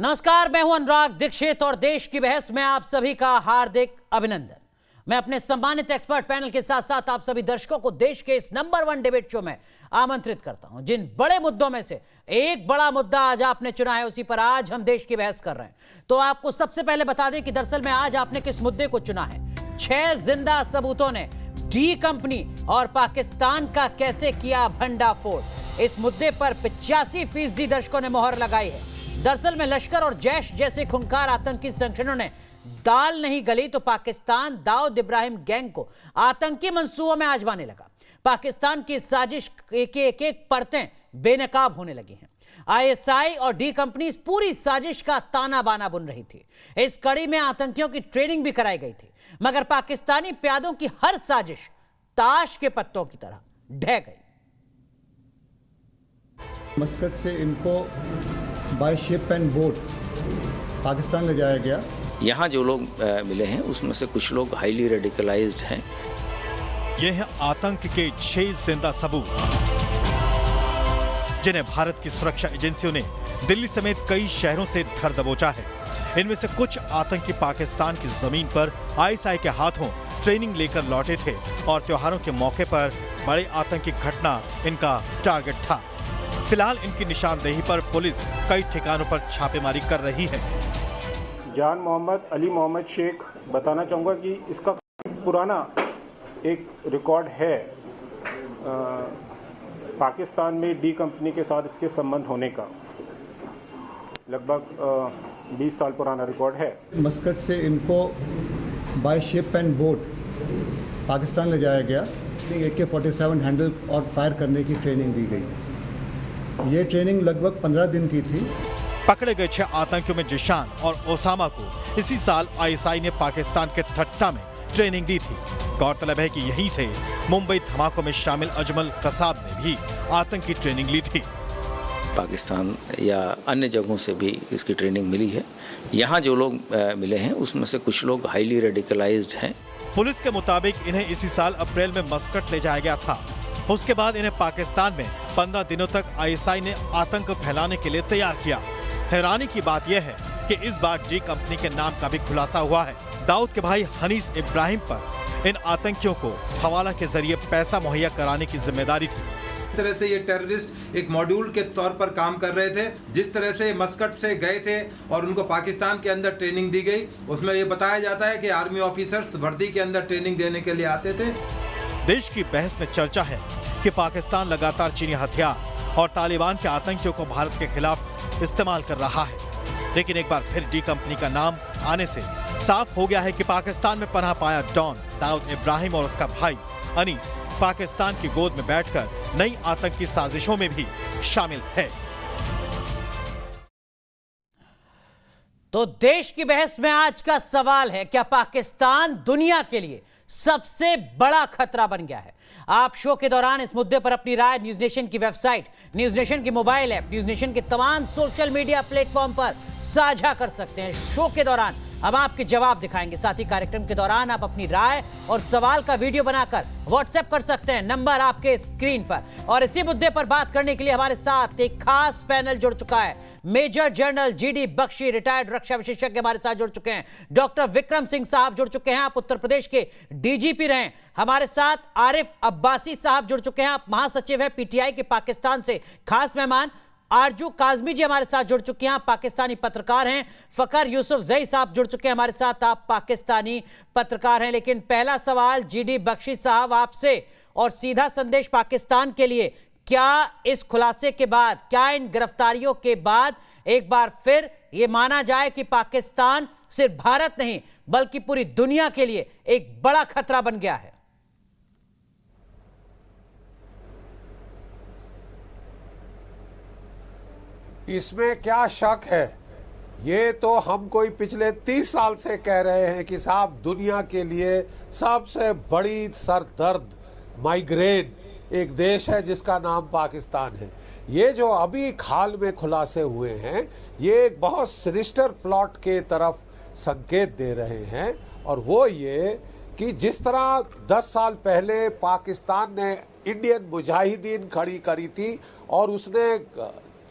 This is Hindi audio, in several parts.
नमस्कार, मैं हूं अनुराग दीक्षित और देश की बहस में आप सभी का हार्दिक अभिनंदन। मैं अपने सम्मानित एक्सपर्ट पैनल के साथ साथ आप सभी दर्शकों को देश के इस नंबर 1 डिबेट शो में आमंत्रित करता हूं। जिन बड़े मुद्दों में से एक बड़ा मुद्दा आज आपने चुना है, उसी पर आज हम देश की बहस कर रहे हैं। तो आपको सबसे पहले बता दें कि दरअसल में आज आपने किस मुद्दे को चुना है। 6 जिंदा सबूतों ने डी कंपनी और पाकिस्तान का कैसे किया भंडाफोड़। इस मुद्दे पर 85% दर्शकों ने मोहर लगाई है। दरअसल में लश्कर और जैश जैसे खूंखार आतंकी संगठनों ने दाल नहीं गली तो पाकिस्तान दाऊद इब्राहिम गैंग को आतंकी मंसूबों में आजमाने लगा। पाकिस्तान की साजिश की एक परतें बेनकाब होने लगी हैं। आईएसआई और डी कंपनी इस पूरी साजिश का ताना बाना बुन रही थी। इस कड़ी में आतंकियों की ट्रेनिंग भी कराई गई थी, मगर पाकिस्तानी प्यादों की हर साजिश ताश के पत्तों की तरह ढह गई। मस्कट से इनको by ship and boat Pakistan ले जाया गया। यहाँ जो लोग मिले हैं उसमें से कुछ लोग हाईली रेडिकलाइज्ड हैं। ये हैं आतंक के 6 जिंदा सबूत, जिन्हें भारत की सुरक्षा एजेंसियों ने दिल्ली समेत कई शहरों से धर दबोचा है। इनमें से कुछ आतंकी पाकिस्तान की जमीन पर आईएसआई के हाथों ट्रेनिंग लेकर लौटे थे और त्योहारों के मौके पर बड़े आतंकी घटना इनका टारगेट था। फिलहाल इनकी निशानदेही पर पुलिस कई ठिकानों पर छापेमारी कर रही है। जान मोहम्मद अली मोहम्मद शेख, बताना चाहूँगा कि इसका पुराना एक रिकॉर्ड है। पाकिस्तान में डी कंपनी के साथ इसके संबंध होने का लगभग 20 साल पुराना रिकॉर्ड है। मस्कट से इनको by ship and boat Pakistan ले जाया गया। AK-47 हैंडल और फायर करने की ट्रेनिंग दी गई। ये ट्रेनिंग लगभग 15 दिन की थी। पकड़े गए 6 आतंकियों में जिशान और ओसामा को इसी साल आईएसआई ने पाकिस्तान के ठट्टा में ट्रेनिंग दी थी। गौरतलब है कि यहीं से मुंबई धमाकों में शामिल अजमल कसाब ने भी आतंकी ट्रेनिंग ली थी। पाकिस्तान या अन्य जगहों से भी इसकी ट्रेनिंग मिली है। यहाँ जो लोग मिले हैं उसमें से कुछ लोग हाईली रेडिकलाइज्ड हैं। पुलिस के मुताबिक इन्हें इसी साल अप्रैल में मस्कट ले जाया गया था। उसके बाद इन्हें पाकिस्तान में 15 दिनों तक आईएसआई ने आतंक फैलाने के लिए तैयार किया। हैरानी की बात यह है कि इस बार डी कंपनी के नाम का भी खुलासा हुआ है। दाऊद के भाई हनीस इब्राहिम पर इन आतंकियों को हवाला के जरिए पैसा मुहैया कराने की जिम्मेदारी थी। इस तरह से ये टेररिस्ट एक मॉड्यूल के तौर पर काम कर रहे थे। जिस तरह से मस्कट से गए थे और उनको पाकिस्तान के अंदर ट्रेनिंग दी गई, उसमें ये बताया जाता है कि आर्मी ऑफिसर्स वर्दी के अंदर ट्रेनिंग देने के लिए आते थे। देश की बहस में चर्चा है कि पाकिस्तान लगातार चीनी हथियार और तालिबान के आतंकियों को भारत के खिलाफ इस्तेमाल कर रहा है। लेकिन एक बार फिर डी कंपनी का नाम आने से साफ हो गया है कि पाकिस्तान में पनाह पाया डॉन दाऊद इब्राहिम और उसका भाई अनीस पाकिस्तान की गोद में बैठकर नई आतंकी साजिशों में भी शामिल है। तो देश की बहस में आज का सवाल है, क्या पाकिस्तान दुनिया के लिए सबसे बड़ा खतरा बन गया है? आप शो के दौरान इस मुद्दे पर अपनी राय न्यूज नेशन की वेबसाइट, न्यूज नेशन की मोबाइल ऐप, न्यूज नेशन के तमाम सोशल मीडिया प्लेटफॉर्म पर साझा कर सकते हैं। शो के दौरान हम आपके जवाब दिखाएंगे। साथ ही कार्यक्रम के दौरान आप अपनी राय और सवाल का वीडियो बनाकर व्हाट्सएप कर सकते हैं, नंबर आपके स्क्रीन पर। और इसी मुद्दे पर बात करने के लिए हमारे साथ एक खास पैनल जुड़ चुका है। Major general GD Bakshi, retired रक्षा विशेषज्ञ, हमारे साथ जुड़ चुके हैं। डॉक्टर विक्रम सिंह साहब जुड़ चुके हैं, आप उत्तर प्रदेश के DGP रहे। हमारे साथ आरिफ अब्बासी साहब जुड़ चुके हैं, आप महासचिव है PTI के पाकिस्तान से। खास मेहमान आरजू काजमी जी हमारे साथ जुड़ चुके हैं, आप पाकिस्तानी पत्रकार हैं। फकर यूसुफ जई साहब जुड़ चुके हैं हमारे साथ, आप पाकिस्तानी पत्रकार हैं। लेकिन पहला सवाल GD बख्शी साहब आपसे, और सीधा संदेश पाकिस्तान के लिए, क्या इस खुलासे के बाद, क्या इन गिरफ्तारियों के बाद एक बार फिर यह माना जाए कि पाकिस्तान सिर्फ भारत नहीं बल्कि पूरी दुनिया के लिए एक बड़ा खतरा बन गया है? इसमें क्या शक है? ये तो हम कोई पिछले 30 साल से कह रहे हैं कि साहब दुनिया के लिए सबसे बड़ी सरदर्द माइग्रेन एक देश है जिसका नाम पाकिस्तान है। ये जो अभी हाल में खुलासे हुए हैं, ये एक बहुत सिनिस्टर प्लॉट के तरफ संकेत दे रहे हैं। और वो ये कि जिस तरह 10 साल पहले पाकिस्तान ने इंडियन मुजाहिदीन खड़ी करी थी और उसने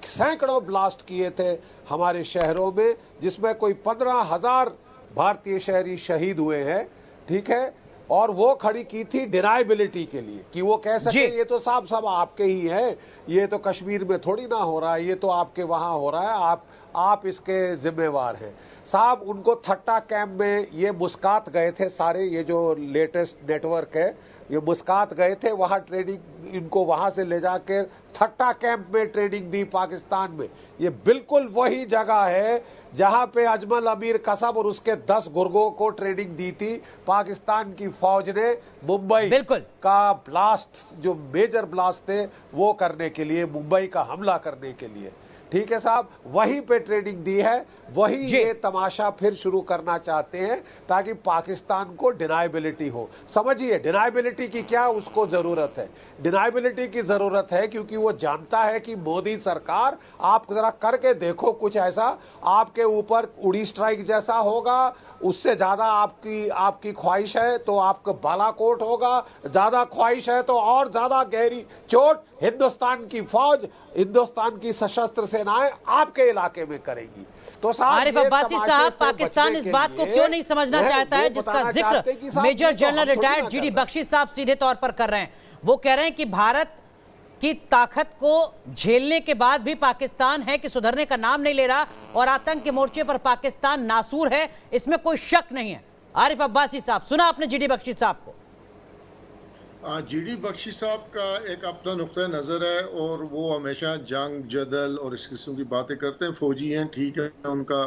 सैकड़ों ब्लास्ट किए थे हमारे शहरों में, जिसमें कोई 15,000 भारतीय शहरी शहीद हुए हैं, ठीक है। और वो खड़ी की थी डिनाइबिलिटी के लिए कि वो कह सके ये तो साहब सब आपके ही है, ये तो कश्मीर में थोड़ी ना हो रहा है, ये तो आपके वहां हो रहा है, आप इसके जिम्मेवार हैं। साहब उनको थट्टा कैंप में ये मुस्कात गए थे सारे, ये जो लेटेस्ट नेटवर्क है ये मुस्कात गए थे, वहां ट्रेनिंग इनको वहां से ले जाकर थट्टा कैंप में ट्रेनिंग दी पाकिस्तान में। ये बिल्कुल वही जगह है जहां पे अजमल अमीर कसब और उसके 10 गुर्गों को ट्रेनिंग दी थी पाकिस्तान की फौज ने मुंबई का ब्लास्ट, जो मेजर ब्लास्ट थे वो करने के लिए, मुंबई का हमला करने के लिए, ठीक है साहब, वहीं पे ट्रेनिंग दी है। वही ये तमाशा फिर शुरू करना चाहते हैं ताकि पाकिस्तान को डिनाइबिलिटी हो। समझिए डिनाइबिलिटी की क्या उसको जरूरत है, डिनाइबिलिटी की जरूरत है क्योंकि वो जानता है कि मोदी सरकार, आप जरा करके देखो कुछ ऐसा, आपके ऊपर उड़ी स्ट्राइक जैसा होगा, उससे ज्यादा आपकी ख्वाहिश है तो आपका बालाकोट होगा, ज्यादा ख्वाहिश है तो और ज्यादा गहरी चोट हिंदुस्तान की फौज, हिंदुस्तान की सशस्त्र सेनाएं आपके इलाके में करेंगी। तो आरिफ अब्बासी साहब, पाकिस्तान इस बात को क्यों नहीं समझना चाहता है जिसका जिक्र major general retired GD Bakshi साहब सीधे तौर पर कर रहे हैं? वो कह रहे हैं कि भारत की ताकत को झेलने के बाद भी पाकिस्तान है कि सुधरने का नाम नहीं ले रहा और आतंक के मोर्चे पर पाकिस्तान नासूर है, इसमें कोई शक नहीं है। आरिफ अब्बासी साहब, सुना आपने जीडी बख्शी साहब को? जीडी बख्शी साहब का एक अपना नुक्ता नज़र है और वो हमेशा जंग जदल और इस किस्म की बातें करते हैं। फौजी हैं, ठीक है, उनका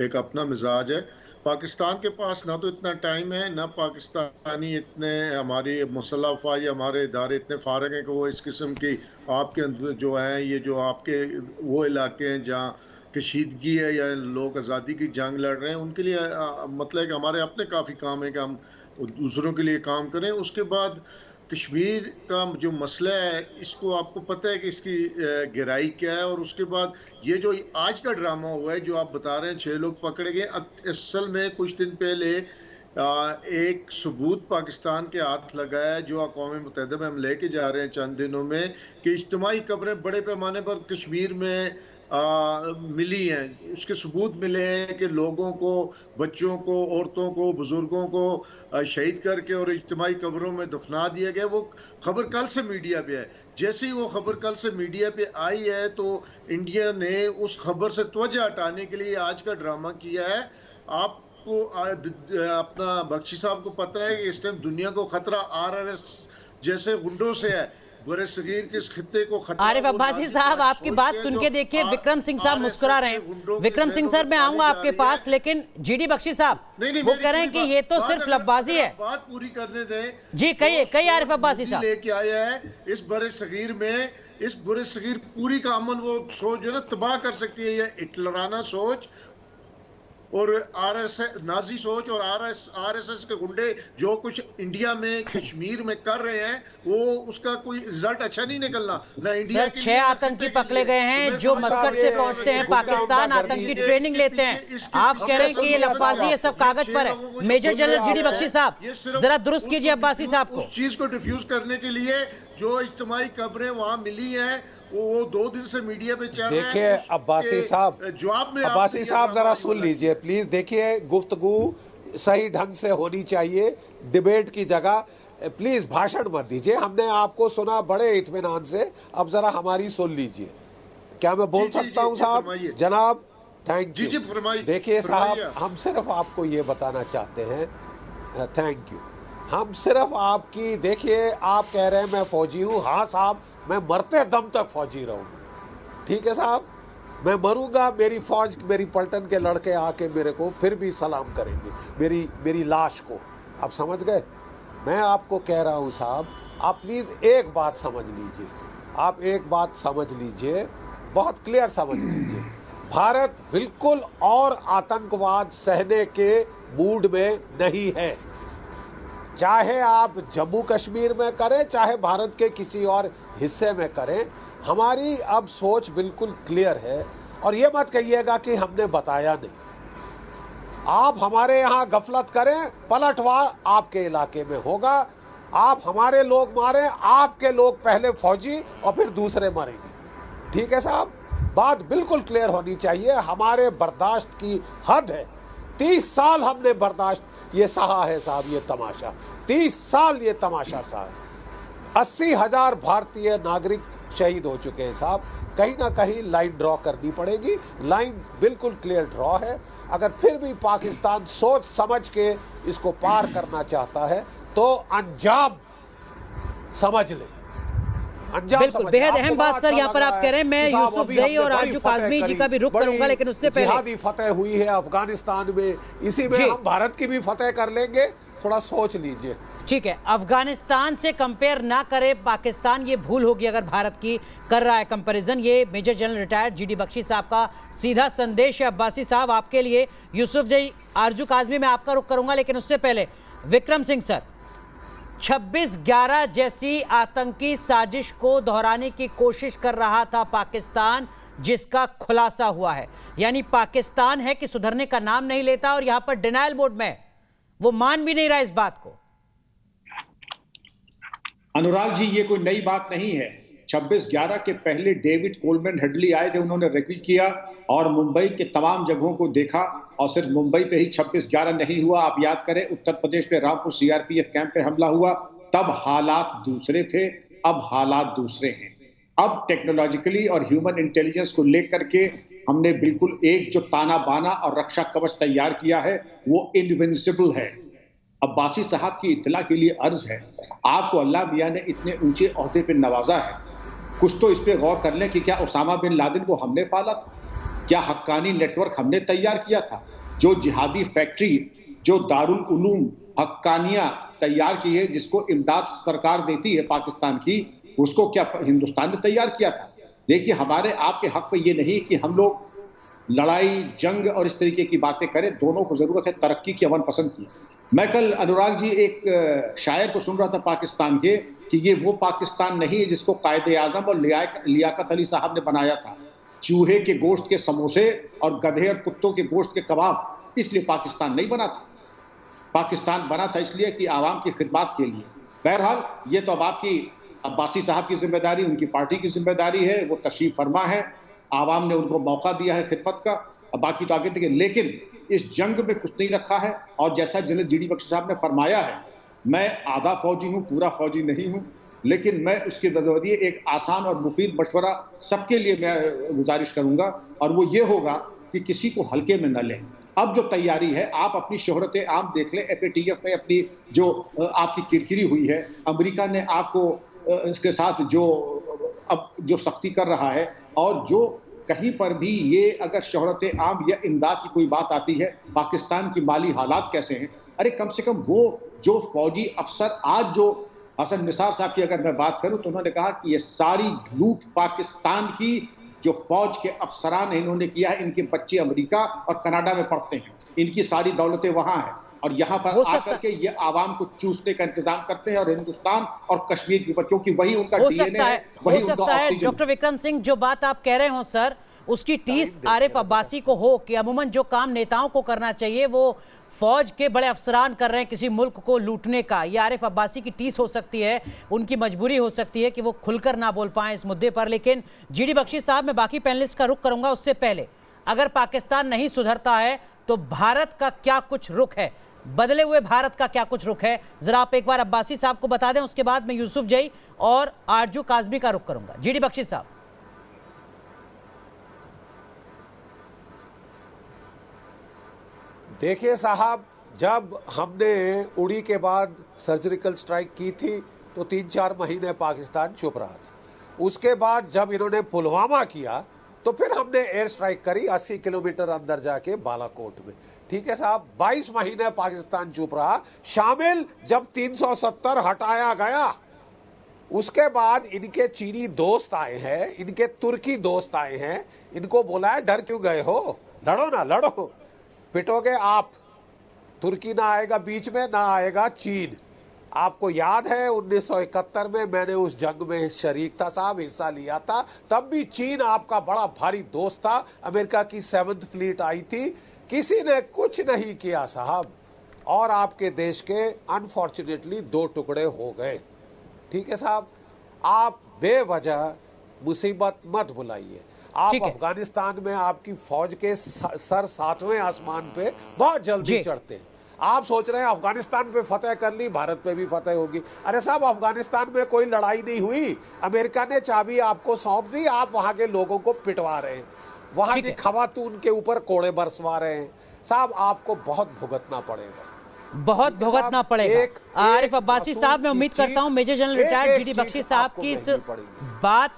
एक अपना मिजाज है। पाकिस्तान के पास ना तो इतना टाइम है, ना पाकिस्तानी इतने, हमारी मुसल्लह अफ़वाज या हमारे इदारे इतने फारग हैं कि वो इस किस्म की आपके अंदर जो है, ये जो आपके वो इलाके हैं जहाँ कशीदगी है या लोग आज़ादी की जंग लड़ रहे हैं, उनके लिए मतलब कि हमारे अपने काफ़ी काम है कि हम दूसरों के लिए काम करें। उसके बाद कश्मीर का जो मसला है, इसको आपको पता है कि इसकी गहराई क्या है। और उसके बाद ये जो आज का ड्रामा हुआ है जो आप बता रहे हैं, 6 लोग पकड़े गए, असल में कुछ दिन पहले एक सबूत पाकिस्तान के हाथ लगाया है जो अक़वाम मुत्तहिदा में हम लेके जा रहे हैं चंद दिनों में, कि इज्तिमाई कब्रें बड़े पैमाने पर कश्मीर में मिली हैं। उसके सबूत मिले हैं कि लोगों को, बच्चों को, औरतों को, बुजुर्गों को शहीद करके और इज्तिमाई कब्रों में दफना दिया गया। वो खबर कल से मीडिया पे है। जैसे ही वो खबर कल से मीडिया पे आई है तो इंडिया ने उस खबर से तवज्जो हटाने के लिए आज का ड्रामा किया है। आपको अपना बख्शी साहब को पता है कि इस टाइम दुनिया को खतरा RRS जैसे गुंडों से है। बरे-सगीर के खित्ते को खतरा। आरिफ अब्बासी साहब, आपकी बात सुन के देखिए विक्रम सिंह साहब मुस्कुरा रहे हैं। विक्रम सिंह सर, मैं आऊंगा आपके पास, लेकिन जीडी बख्शी साहब वो कह रहे हैं कि ये तो सिर्फ लफ्बाजी है। बात पूरी करने दें जी, कहिए आरिफ अब्बासी साहब। लेके आया है इस बरे-सगीर में, इस बरे-सगीर पूरी का अमन वो सोच जो ना तबाह कर सकती है, ये हिटलराना सोच और RSS नाजी सोच और RSS के गुंडे जो कुछ इंडिया में कश्मीर में कर रहे हैं, वो उसका कोई रिजल्ट अच्छा नहीं निकलना। ना इंडिया सर 6 आतंकी पकड़े गए हैं जो मस्कट से पहुंचते हैं पाकिस्तान, आतंकी ट्रेनिंग लेते हैं। आप कह रहे हैं कि ये लफ्बाजी है, सब कागज पर है। मेजर जनरल जीडी बख्शी साहब, जरा दुरुस्त कीजिए अब्बासी साहब को। उस चीज को डिफ्यूज करने के लिए जो इज्तिमाई कब्रें वहां मिली हैं वो 2 दिन से मीडिया पे चल रहा है। देखिए अब्बासी साहब, जवाब में अब्बासी साहब जरा सुन लीजिए प्लीज। देखिए गुफ्तगू सही ढंग से होनी चाहिए, डिबेट की जगह प्लीज भाषण मत दीजिए। हमने आपको सुना बड़े इत्मीनान से, अब जरा हमारी सुन लीजिए। क्या मैं बोल सकता हूँ साहब? जनाब थैंक यू। देखिए साहब, हम सिर्फ आपको ये बताना चाहते हैं, थैंक यू, हम सिर्फ आपकी, देखिए आप कह रहे हैं मैं फौजी हूँ, हाँ साहब मैं मरते दम तक फौजी रहूंगा, ठीक है साहब, मैं मरूंगा, मेरी फौज, मेरी पलटन के लड़के आके मेरे को फिर भी सलाम करेंगे, मेरी लाश को। आप समझ गए? मैं आपको कह रहा हूं साहब, आप प्लीज एक बात समझ लीजिए, आप एक बात समझ लीजिए, बहुत क्लियर समझ लीजिए। भारत बिल्कुल और आतंकवाद सहने के मूड में नहीं है। चाहे आप जम्मू कश्मीर में करें, चाहे भारत के किसी और हिस्से में करें, हमारी अब सोच बिल्कुल क्लियर है। और ये मत कहिएगा कि हमने बताया नहीं। आप हमारे यहाँ गफलत करें, पलटवार आपके इलाके में होगा। आप हमारे लोग मारें, आपके लोग पहले फौजी और फिर दूसरे मरेंगे, ठीक है साहब? बात बिल्कुल क्लियर होनी चाहिए, हमारे बर्दाश्त की हद है। 30 साल हमने बर्दाश्त ये सहा है साहब, ये तमाशा 30 साल ये तमाशा सहा है। 80,000 भारतीय नागरिक शहीद हो चुके हैं साहब। कहीं ना कहीं लाइन ड्रॉ करनी पड़ेगी, लाइन बिल्कुल क्लियर ड्रॉ है। अगर फिर भी पाकिस्तान सोच समझ के इसको पार करना चाहता है तो अंजाम समझ ले। बिल्कुल बेहद अहम बात सर यहाँ पर आप कह रहे हैं। मैं यूसुफजई और आरजू काज़मी जी का भी रुख करूंगा, लेकिन उससे पहले जिहादी फतेह हुई है अफगानिस्तान में, इसी में हम भारत की भी फतेह कर लेंगे, थोड़ा सोच लीजिए। ठीक है, अफगानिस्तान से कंपेयर ना करे पाकिस्तान, ये भूल होगी अगर भारत की कर रहा है कंपैरिजन। ये major general retired GD Bakshi साहब का सीधा संदेश है। अब्बासी साहब आपके लिए, यूसुफजई आरजू काज़मी में आपका रुख करूंगा, लेकिन उससे पहले विक्रम सिंह सर, 26/11 जैसी आतंकी साजिश को दोहराने की कोशिश कर रहा था पाकिस्तान, जिसका खुलासा हुआ है। यानी पाकिस्तान है कि सुधरने का नाम नहीं लेता और यहां पर डिनायल मोड में, वो मान भी नहीं रहा इस बात को। अनुराग जी, ये कोई नई बात नहीं है। 26/11 के पहले डेविड कोलमैन हेडली आए थे, उन्होंने रिक्वेस्ट किया और मुंबई के तमाम जगहों को देखा, और सिर्फ मुंबई पे ही 26/11 नहीं हुआ। आप याद करें, उत्तर प्रदेश में रामपुर सीआरपीएफ कैंप पे हमला हुआ, तब हालात दूसरे थे, अब हालात दूसरे हैं। अब टेक्नोलॉजिकली और ह्यूमन इंटेलिजेंस को लेकर के हमने बिल्कुल एक जो ताना बाना और रक्षा कवच तैयार किया है, वो इनविंसिबल है। अब्बासी साहब की इत्तला के लिए अर्ज है, आपको अल्लाह मियां ने इतने ऊंचे ओहदे पे नवाजा है, कुछ तो इस पे गौर कर लें कि क्या उसामा बिन लादेन को हमने पाला था? क्या हक्कानी नेटवर्क हमने तैयार किया था? जो जिहादी फैक्ट्री, जो दारुल उलूम हक्कानिया तैयार की है, जिसको इमदाद सरकार देती है पाकिस्तान की, उसको क्या हिंदुस्तान ने तैयार किया था? देखिए, हमारे आपके हक पे ये नहीं कि हम लोग लड़ाई जंग और इस तरीके की बातें करें, दोनों को जरूरत है तरक्की की, अमन पसंद की। मैं कल अनुराग जी एक शायर को सुन रहा था पाकिस्तान के, कि ये वो पाकिस्तान नहीं है जिसको कायदे आजम और लियाकत अली साहब ने बनाया था। चूहे के गोश्त के समोसे और गधे और कुत्तों के गोश्त के कबाब, इसलिए पाकिस्तान नहीं बना था। पाकिस्तान बना था इसलिए कि आवाम की खिदमत के लिए। बहरहाल, ये तो अब आपकी अब्बासी साहब की जिम्मेदारी, उनकी पार्टी की जिम्मेदारी है, वो तशरीफ फरमा है, आवाम ने उनको मौका दिया है खिदमत का, बाकी तो आगे देखिए। लेकिन इस जंग में कुछ नहीं रखा है, और जैसा जनरल जीडी बख्शी साहब ने फरमाया है, मैं आधा फौजी हूं, पूरा फौजी नहीं हूं, लेकिन मैं उसके जरिए एक आसान और मुफीद मशवरा सबके लिए मैं गुजारिश करूंगा, और वो ये होगा कि किसी को हल्के में न लें। अब जो तैयारी है, आप अपनी शोहरत आम देख लें, FATF में अपनी जो आपकी किरकिरी हुई है, अमेरिका ने आपको इसके साथ जो सख्ती कर रहा है, और जो कहीं पर भी ये अगर शोहरत आम या इमदाद की कोई बात आती है, पाकिस्तान की माली हालात कैसे हैं, अरे कम से कम वो जो फौजी अफसर आज जो हसन निसार साहब की अगर मैं बात करूं, तो उन्होंने कहा कि ये सारी लूट पाकिस्तान की जो फौज के अफसरान हैं इन्होंने किया है, इनके बच्चे अमेरिका और कनाडा में पढ़ते हैं, इनकी सारी दौलतें वहां हैं, और यहाँ पर आकर के ये आवाम को चूसने का इंतजाम करते हैं, और हिंदुस्तान और कश्मीर के ऊपर, क्योंकि वही उनका DNA है, वही उनका ऑक्सीजन। डॉक्टर विक्रम सिंह, जो बात आप कह रहे हो सर, उसकी टीस आरिफ अब्बासी को हो कि अमूमन जो काम नेताओं को करना चाहिए वो फौज के बड़े अफसरान कर रहे हैं किसी मुल्क को लूटने का, ये आरिफ अब्बासी की टीस हो सकती है, उनकी मजबूरी हो सकती है कि वो खुलकर ना बोल पाएं इस मुद्दे पर। लेकिन जीडी बख्शी साहब, मैं बाकी पैनलिस्ट का रुख करूंगा, उससे पहले अगर पाकिस्तान नहीं सुधरता है तो भारत का क्या कुछ रुख है, बदले हुए भारत का क्या कुछ रुख है, जरा आप एक बार अब्बासी साहब को बता दें, उसके बाद मैं यूसुफजई और आरजू काज़मी का रुख करूंगा। जीडी बख्शी साहब। देखिए साहब, जब हमने उड़ी के बाद सर्जिकल स्ट्राइक की थी तो 3-4 महीने पाकिस्तान चुप रहा था। उसके बाद जब इन्होंने पुलवामा किया तो फिर हमने एयर स्ट्राइक करी 80 किलोमीटर अंदर जाके बालाकोट में। ठीक है साहब, 22 महीने पाकिस्तान चुप रहा, शामिल जब 370 हटाया गया, उसके बाद इनके चीनी दोस्त आए हैं, इनके तुर्की दोस्त आए हैं, इनको बोला है डर क्यों गए हो, लड़ो ना, लड़ो, पिटोगे आप, तुर्की ना आएगा बीच में, ना आएगा चीन। आपको याद है 1971 में मैंने उस जंग में शरीक था साहब, हिस्सा लिया था, तब भी चीन आपका बड़ा भारी दोस्त था, अमेरिका की 7th फ्लीट आई थी, किसी ने कुछ नहीं किया साहब, और आपके देश के अनफॉर्चुनेटली 2 टुकड़े हो गए। ठीक है साहब, आप बेवजह मुसीबत मत बुलाइए। आप ठीक है। अफगानिस्तान में आपकी फौज के सर 7वें आसमान पे बहुत जल्दी चढ़ते हैं। आप सोच रहे हैं अफगानिस्तान पे फतेह कर ली, भारत पे भी फतेह होगी। अरे साहब, अफगानिस्तान में कोई लड़ाई नहीं हुई, अमेरिका ने चाबी आपको सौंप दी, आप वहां के लोगों को पिटवा रहे हैं, वहां की खवातून के ऊपर कोड़े बरसवा रहे हैं। साहब, आपको बहुत भुगतना पड़ेगा, बहुत भुगतना पड़ेगा। आरिफ अब्बासी साहब, मैं उम्मीद करता हूं major general retired GD Bakshi साहब की इस बात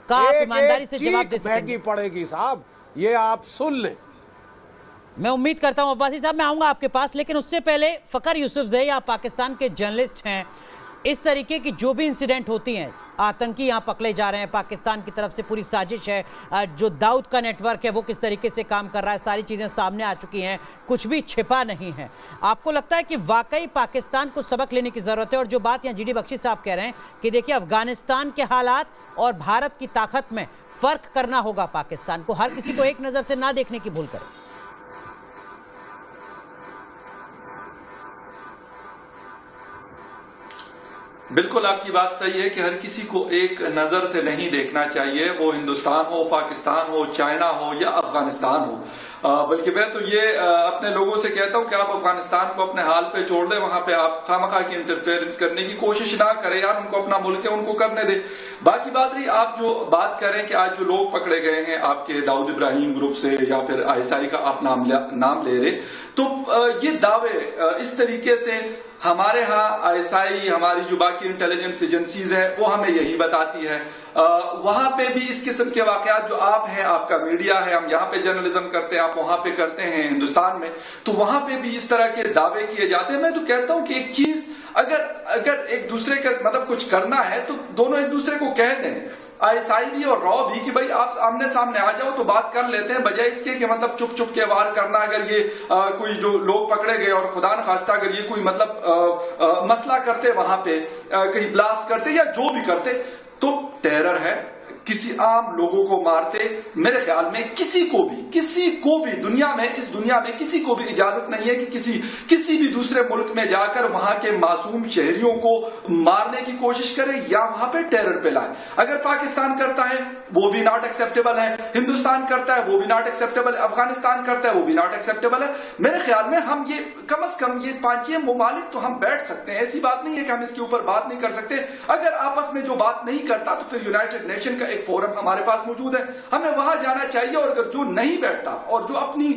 का आप ईमानदारी से जवाब दे सकेंगे। महंगी पड़ेगी साहब, ये आप सुन लें। मैं उम्मीद करता हूं अब्बासी साहब, मैं आऊंगा आपके पास, लेकिन उससे पहले फकर यूसुफजई, आप पाकिस्तान के जर्नलिस्ट हैं, इस तरीके की जो भी इंसिडेंट होती हैं, आतंकी यहाँ पकड़े जा रहे हैं, पाकिस्तान की तरफ से पूरी साजिश है, जो दाऊद का नेटवर्क है वो किस तरीके से काम कर रहा है, सारी चीज़ें सामने आ चुकी हैं, कुछ भी छिपा नहीं है। आपको लगता है कि वाकई पाकिस्तान को सबक लेने की ज़रूरत है? और जो बात यहाँ जीडी बख्शी साहब कह रहे हैं कि देखिए, अफगानिस्तान के हालात और भारत की ताकत में फ़र्क करना होगा पाकिस्तान को, हर किसी को एक नज़र से ना देखने की भूल करें। बिल्कुल आपकी बात सही है कि हर किसी को एक नजर से नहीं देखना चाहिए, वो हिंदुस्तान हो, पाकिस्तान हो, चाइना हो या अफगानिस्तान हो। बल्कि मैं तो ये अपने लोगों से कहता हूं कि आप अफगानिस्तान को अपने हाल पे छोड़ दें, वहां पे आप खामखा की इंटरफेरेंस करने की कोशिश ना करें यार, उनको अपना मुल्क है, उनको करने दे। बाकी बात रही, आप जो बात करें कि आज जो लोग पकड़े गए हैं आपके दाऊद इब्राहिम ग्रुप से या फिर आईएसआई का आप नाम ले रहे, तो ये दावे इस तरीके से हमारे यहाँ आईएसआई, हमारी जो बाकी इंटेलिजेंस एजेंसीज है वो हमें यही बताती है। वहां पे भी इस किस्म के वाकयात जो आप हैं, आपका मीडिया है, हम यहाँ पे जर्नलिज्म करते हैं, आप वहां पे करते हैं हिंदुस्तान में, तो वहां पे भी इस तरह के दावे किए जाते हैं। मैं तो कहता हूं कि एक चीज अगर एक दूसरे का मतलब कुछ करना है तो दोनों एक दूसरे को कह दें, आईएसआई भी और रॉ भी, कि भाई आप आमने सामने आ जाओ तो बात कर लेते हैं, बजाय इसके कि मतलब चुप चुप के वार करना। अगर ये कोई जो लोग पकड़े गए और खुदा न खास्ता अगर ये कोई मतलब मसला करते वहां पे, कहीं ब्लास्ट करते या जो भी करते, तो टेरर है, किसी आम लोगों को मारते, मेरे ख्याल में किसी को भी दुनिया में, इस दुनिया में किसी को भी इजाजत नहीं है कि किसी भी दूसरे मुल्क में जाकर वहां के मासूम शहरियों को मारने की कोशिश करे या वहां पे टेरर फैलाए। अगर पाकिस्तान करता है वो भी नॉट एक्सेप्टेबल है, हिंदुस्तान करता है वो भी नॉट एक्सेप्टेबल है, अफगानिस्तान करता है वो भी नॉट एक्सेप्टेबल है। मेरे ख्याल में हम ये कम से कम ये 5 ममालिक तो हम बैठ सकते हैं, ऐसी बात नहीं है कि हम इसके ऊपर बात नहीं कर सकते। अगर आपस में जो बात नहीं करता तो फिर यूनाइटेड नेशन का एक फोरम हमारे पास मौजूद है, हमें वहां जाना चाहिए। और अगर जो नहीं बैठता और जो अपनी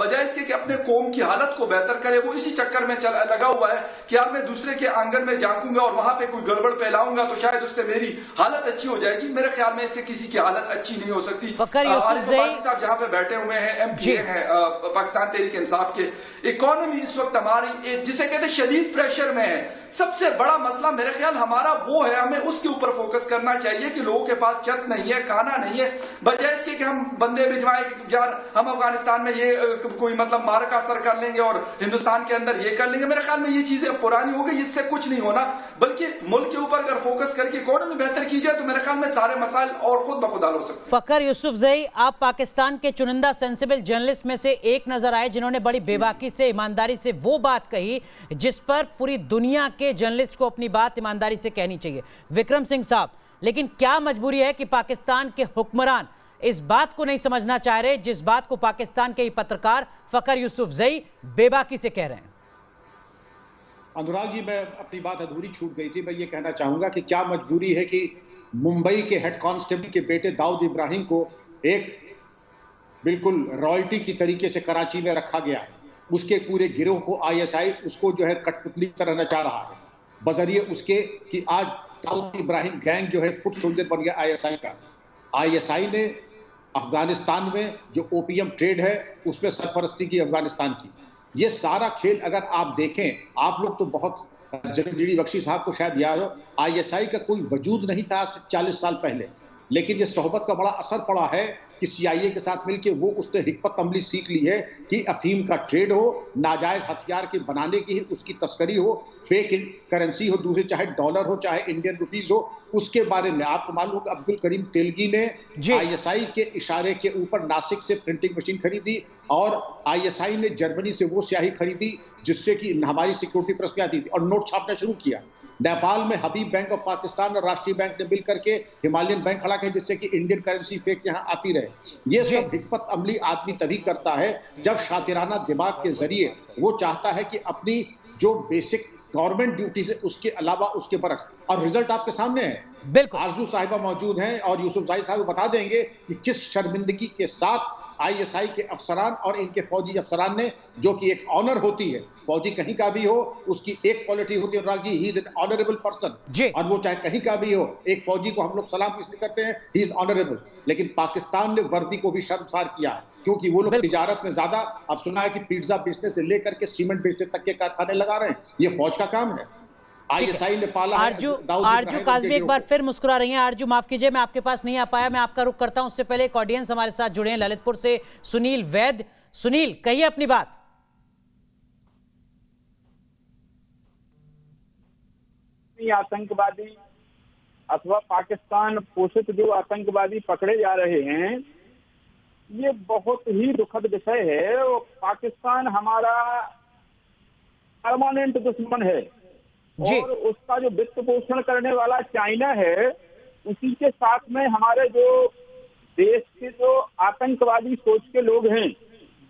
बजाय इसके कि अपने कौम की हालत को बेहतर करे, वो इसी चक्कर में लगा हुआ है कि यार मैं दूसरे के आंगन में झांकूंगा और वहां पे कोई गड़बड़ फैलाऊंगा तो शायद उससे मेरी हालत अच्छी हो जाएगी, मेरे ख्याल में इससे किसी की हालत अच्छी नहीं हो सकती। साहब यहाँ पे बैठे हुए हैं, एमपी हैं पाकिस्तान तहरीक इंसाफ के, इकोनॉमी इस वक्त हमारी जिसे कहते हैं शदीद प्रेशर में है। सबसे बड़ा मसला मेरे ख्याल हमारा वो है, हमें उसके ऊपर फोकस करना चाहिए कि लोगों के पास छत नहीं है, खाना नहीं है, बजाय इसके कि हम बंदे भिजवाएं यार हम अफगानिस्तान में ये कोई मतलब मारका असर कर लेंगे और हिंदुस्तान के अंदर ये कर लेंगे। मेरे ख्याल में ये चीजें पुरानी हो गई, इससे कुछ नहीं होना, बल्कि मुल्क के ऊपर अगर फोकस करके इकोनॉमी बेहतर की जाए तो मेरे ख्याल में सारे मसाइल और खुद ब खुद हल हो सकते हैं। फकर यूसुफजई, आप पाकिस्तान के चुनिंदा सेंसिबल जर्नलिस्ट में से एक नजर आए जिन्होंने बड़ी बेबाकी से, ईमानदारी से वो बात कही जिस पर पूरी दुनिया के जर्नलिस्ट को अपनी बात ईमानदारी से कहनी चाहिए। विक्रम सिंह साहब, लेकिन क्या मजबूरी है कि पाकिस्तान के हुक्मरान इस बात को नहीं समझना चाह रहे जिस बात को पाकिस्तान के पत्रकार फकर यूसुफजई बेबाकी से कह रहे हैं? अनुराग जी, मैं अपनी बात अधूरी छूट गई थी। मैं ये कहना चाहूंगा कि क्या मजबूरी है कि मुंबई के हेड कांस्टेबल के बेटे दाऊद इब्राहिम को एक बिल्कुल रॉयल्टी की तरीके से कराची में रखा गया है। उसके पूरे गिरोह को आईएसआई उसको जो है कठपुतली की तरह नचा रहा है, बजरिए उसके कि आज दाऊद इब्राहिम गैंग जो है फुट सोल्जर बन गया आईएसआई का। आईएसआई ने अफगानिस्तान में जो ओपीएम ट्रेड है उसमें सरपरस्ती की अफगानिस्तान की। ये सारा खेल अगर आप देखें, आप लोग तो बहुत, जनरल जीडी बख्शी साहब को शायद याद हो, आईएसआई का कोई वजूद नहीं था 40 साल पहले, लेकिन ये सोहबत का बड़ा असर पड़ा है कि सीआईए के साथ मिलकर वो उसने हिकमत अमली सीख ली है कि अफीम का ट्रेड हो, नाजायज हथियार के बनाने की उसकी तस्करी हो, फेक करेंसी हो, दूसरे चाहे डॉलर हो चाहे इंडियन रुपीज हो, उसके बारे में आपको मालूम हो कि अब्दुल करीम तेलगी ने आईएसआई के इशारे के ऊपर नासिक से प्रिंटिंग मशीन खरीदी और आईएसआई ने जर्मनी से वो स्याही खरीदी जिससे कि हमारी सिक्योरिटी फोर्स में आती थी और नोट छापना शुरू किया। नेपाल में हबीब बैंक ऑफ पाकिस्तान और राष्ट्रीय बैंक ने मिल करके हिमालयन बैंक खड़ा किया जिससे कि इंडियन करेंसी फेक यहाँ आती रहे। ये सब हिकमत अमली आदमी तभी करता है जब शातिराना दिमाग के जरिए वो चाहता है कि अपनी जो बेसिक गवर्नमेंट ड्यूटी से उसके अलावा उसके बरक्स, और रिजल्ट आपके सामने है। बिल्कुल आरजू साहिबा मौजूद हैं और यूसुफ जाई साहब बता देंगे कि किस शर्मिंदगी के साथ आईएसआई के अफसरान और इनके फौजी अफसरान ने, जो कि एक ऑनर होती है, फौजी कहीं का भी हो उसकी एक क्वालिटी होती है Anurag ji, he is an honourable person, और वो चाहे कहीं का भी हो, एक फौजी को हम लोग सलाम इसलिए करते हैं, ही इज ऑनरेबल। लेकिन पाकिस्तान ने वर्दी को भी शर्मसार किया है क्योंकि वो लोग तिजारत में ज्यादा, अब सुना है कि पिज्जा बेचने से लेकर के सीमेंट बेचने तक के कारखाने लगा रहे हैं, ये फौज का काम है। आईएसआई ने पाला है। आरजू काज़मी एक बार फिर मुस्कुरा रही हैं। आरजू माफ कीजिए, मैं आपके पास नहीं आ पाया, मैं आपका रुख करता हूं। उससे पहले एक ऑडियंस हमारे साथ जुड़े हैं ललितपुर से, सुनील वैद। सुनील, कहिए अपनी बात। आतंकवादी अथवा पाकिस्तान पोषित जो आतंकवादी पकड़े जा रहे हैं, ये बहुत ही दुखद विषय है। और पाकिस्तान हमारा परमानेंट दुश्मन है और उसका जो वित्त पोषण करने वाला चाइना है, उसी के साथ में हमारे जो देश के जो आतंकवादी सोच के लोग हैं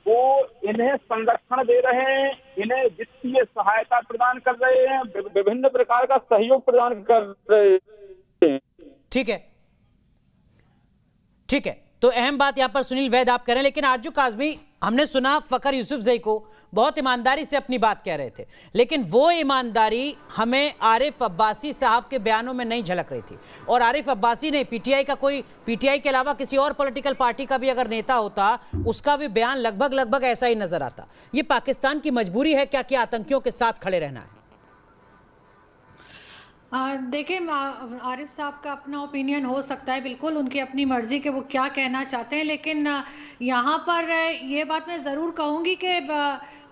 वो इन्हें संरक्षण दे रहे हैं, इन्हें वित्तीय सहायता प्रदान कर रहे हैं, विभिन्न प्रकार का सहयोग प्रदान कर रहे हैं। ठीक है, ठीक है, तो अहम बात यहां पर सुनील वैद आप कह रहे हैं। लेकिन आरजू काज़मी, हमने सुना फखर यूसुफजई को बहुत ईमानदारी से अपनी बात कह रहे थे, लेकिन वो ईमानदारी हमें आरिफ अब्बासी साहब के बयानों में नहीं झलक रही थी। और आरिफ अब्बासी ने पीटीआई के अलावा किसी और पॉलिटिकल पार्टी का भी अगर नेता होता, उसका भी बयान लगभग ऐसा ही नजर आता। ये पाकिस्तान की मजबूरी है क्या कि आतंकियों के साथ खड़े रहना है? देखिए, आरिफ साहब का अपना ओपिनियन हो सकता है, बिल्कुल उनकी अपनी मर्जी के वो क्या कहना चाहते हैं, लेकिन यहाँ पर ये बात मैं ज़रूर कहूँगी कि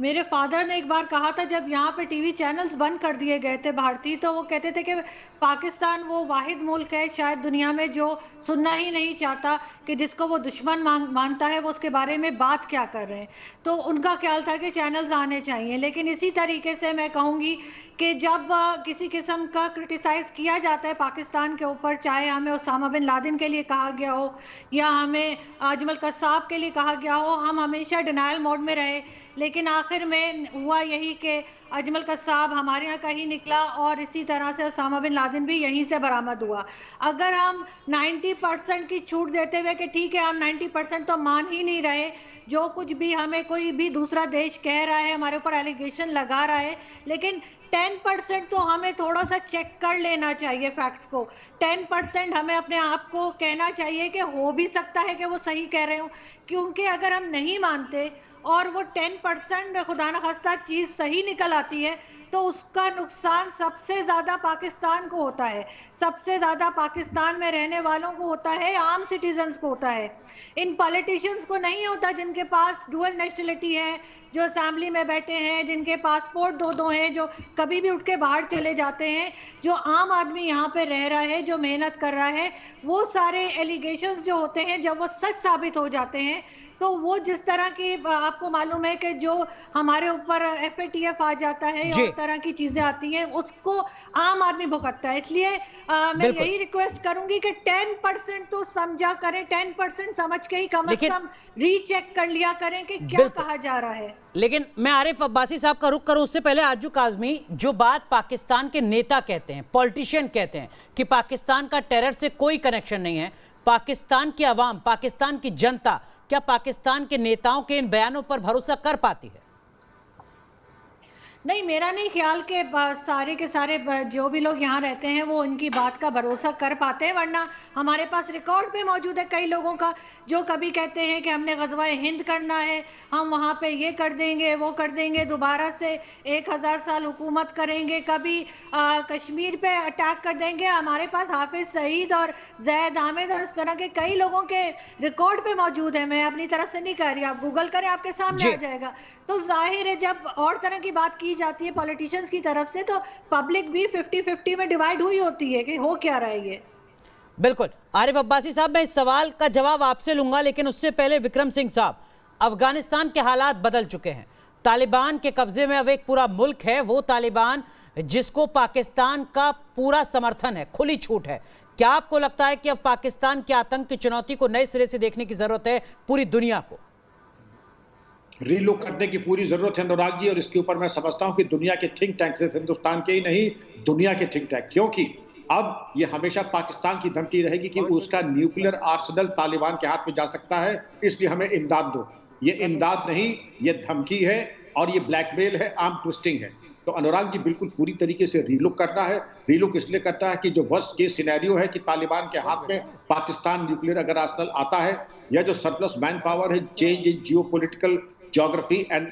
मेरे फादर ने एक बार कहा था, जब यहाँ पे टीवी चैनल्स बंद कर दिए गए थे भारतीय, तो वो कहते थे कि पाकिस्तान वो वाहिद मुल्क है शायद दुनिया में जो सुनना ही नहीं चाहता कि जिसको वो दुश्मन मानता है वो उसके बारे में बात क्या कर रहे हैं। तो उनका ख्याल था कि चैनल्स आने चाहिए। लेकिन इसी तरीके से मैं कहूँगी कि जब किसी किस्म का क्रिटिसाइज किया जाता है पाकिस्तान के ऊपर, चाहे हमें उसामा बिन लादेन के लिए कहा गया हो या हमें अजमल कसाब के लिए कहा गया हो, हम हमेशा डिनायल मोड में रहे। लेकिन आखिर में हुआ यही कि अजमल कसाब हमारे यहाँ का ही निकला और इसी तरह से उसामा बिन लादेन भी यहीं से बरामद हुआ। अगर हम 90% की छूट देते हुए कि ठीक है हम 90% तो मान ही नहीं रहे, जो कुछ भी हमें कोई भी दूसरा देश कह रहा है, हमारे ऊपर एलिगेशन लगा रहा है, लेकिन 10% तो हमें थोड़ा सा चेक कर लेना चाहिए फैक्ट्स को। 10% हमें अपने आप को कहना चाहिए कि हो भी सकता है कि वो सही कह रहे हो, क्योंकि अगर हम नहीं मानते और वो 10% खुदा न खास्ता चीज़ सही निकल आती है तो उसका नुकसान सबसे ज़्यादा पाकिस्तान को होता है, सबसे ज़्यादा पाकिस्तान में रहने वालों को होता है, आम सिटीजन्स को होता है। इन पॉलिटिशियंस को नहीं होता जिनके पास डुअल नेशनलिटी है, जो असेंबली में बैठे हैं, जिनके पासपोर्ट दो हैं, जो कभी भी उठ के बाहर चले जाते हैं। जो आम आदमी यहाँ पे रह रहा है, जो मेहनत कर रहा है, वो सारे एलिगेशंस जो होते हैं जब वो सच साबित हो जाते हैं तो वो जिस तरह की आपको मालूम है कि जो हमारे ऊपर FATF आ जाता है और तरह की चीजें आती हैं, उसको आम आदमी भुगतता है। इसलिए मैं यही रिक्वेस्ट करूंगी कि 10% तो समझा करें, 10% समझ के ही कम से कम रीचेक कर लिया करें कि क्या कहा जा रहा है। लेकिन मैं आरिफ अब्बासी साहब का रुख करूं उससे पहले आरजू काज़मी, जो बात पाकिस्तान के नेता कहते हैं, पॉलिटिशियन कहते हैं कि पाकिस्तान का टेरर से कोई कनेक्शन नहीं है, पाकिस्तान की आवाम, पाकिस्तान की जनता क्या पाकिस्तान के नेताओं के इन बयानों पर भरोसा कर पाती है? नहीं, मेरा नहीं ख्याल कि सारे के सारे जो भी लोग यहाँ रहते हैं वो इनकी बात का भरोसा कर पाते हैं, वरना हमारे पास रिकॉर्ड पे मौजूद है कई लोगों का जो कभी कहते हैं कि हमने ग़ज़वा-ए हिंद करना है, हम वहाँ पे ये कर देंगे, वो कर देंगे, दोबारा से 1000 साल हुकूमत करेंगे, कभी कश्मीर पे अटैक कर देंगे। हमारे पास हाफिज सईद और जैद आमिद और इस तरह के कई लोगों के रिकॉर्ड पे मौजूद है। मैं अपनी तरफ से नहीं कह रही, आप गूगल करें आपके सामने आ जाएगा। तो जाहिर है जब और तरह की बात की जाती है पॉलिटिशियंस की तरफ से तो पब्लिक भी 50-50 में डिवाइड हुई होती है कि हो क्या रहा है ये। बिल्कुल। आरिफ अब्बासी साहब, मैं इस सवाल का जवाब आपसे लूंगा, लेकिन उससे पहले विक्रम सिंह साहब, अफगानिस्तान के हालात बदल चुके हैं, तालिबान के कब्जे में अब एक पूरा मुल्क है, वो तालिबान जिसको पाकिस्तान का पूरा समर्थन है, खुली छूट है। क्या आपको लगता है कि अब पाकिस्तान के आतंक की चुनौती को नए सिरे से देखने की जरूरत है पूरी दुनिया को? रीलुक करने की पूरी जरूरत है अनुराग जी, और इसके ऊपर मैं समझता हूं कि दुनिया के थिंक टैंक, सिर्फ हिंदुस्तान के ही नहीं, दुनिया के थिंक टैंक, क्योंकि अब ये हमेशा पाकिस्तान की धमकी रहेगी कि उसका न्यूक्लियर आर्सेनल तालिबान के हाथ में जा सकता है, इसलिए हमें इमदाद दो। ये इमदाद नहीं, ये धमकी है और ये ब्लैकमेल है, आर्म ट्विस्टिंग है। तो अनुराग जी बिल्कुल पूरी तरीके से रीलुक करना है। रीलुक इसलिए करना है कि जो वर्स्ट केस सिनेरियो है कि तालिबान के हाथ में पाकिस्तान न्यूक्लियर अगर आर्सेनल आता है, या जो सरप्लस मैन पावर है, change in geopolitical geography and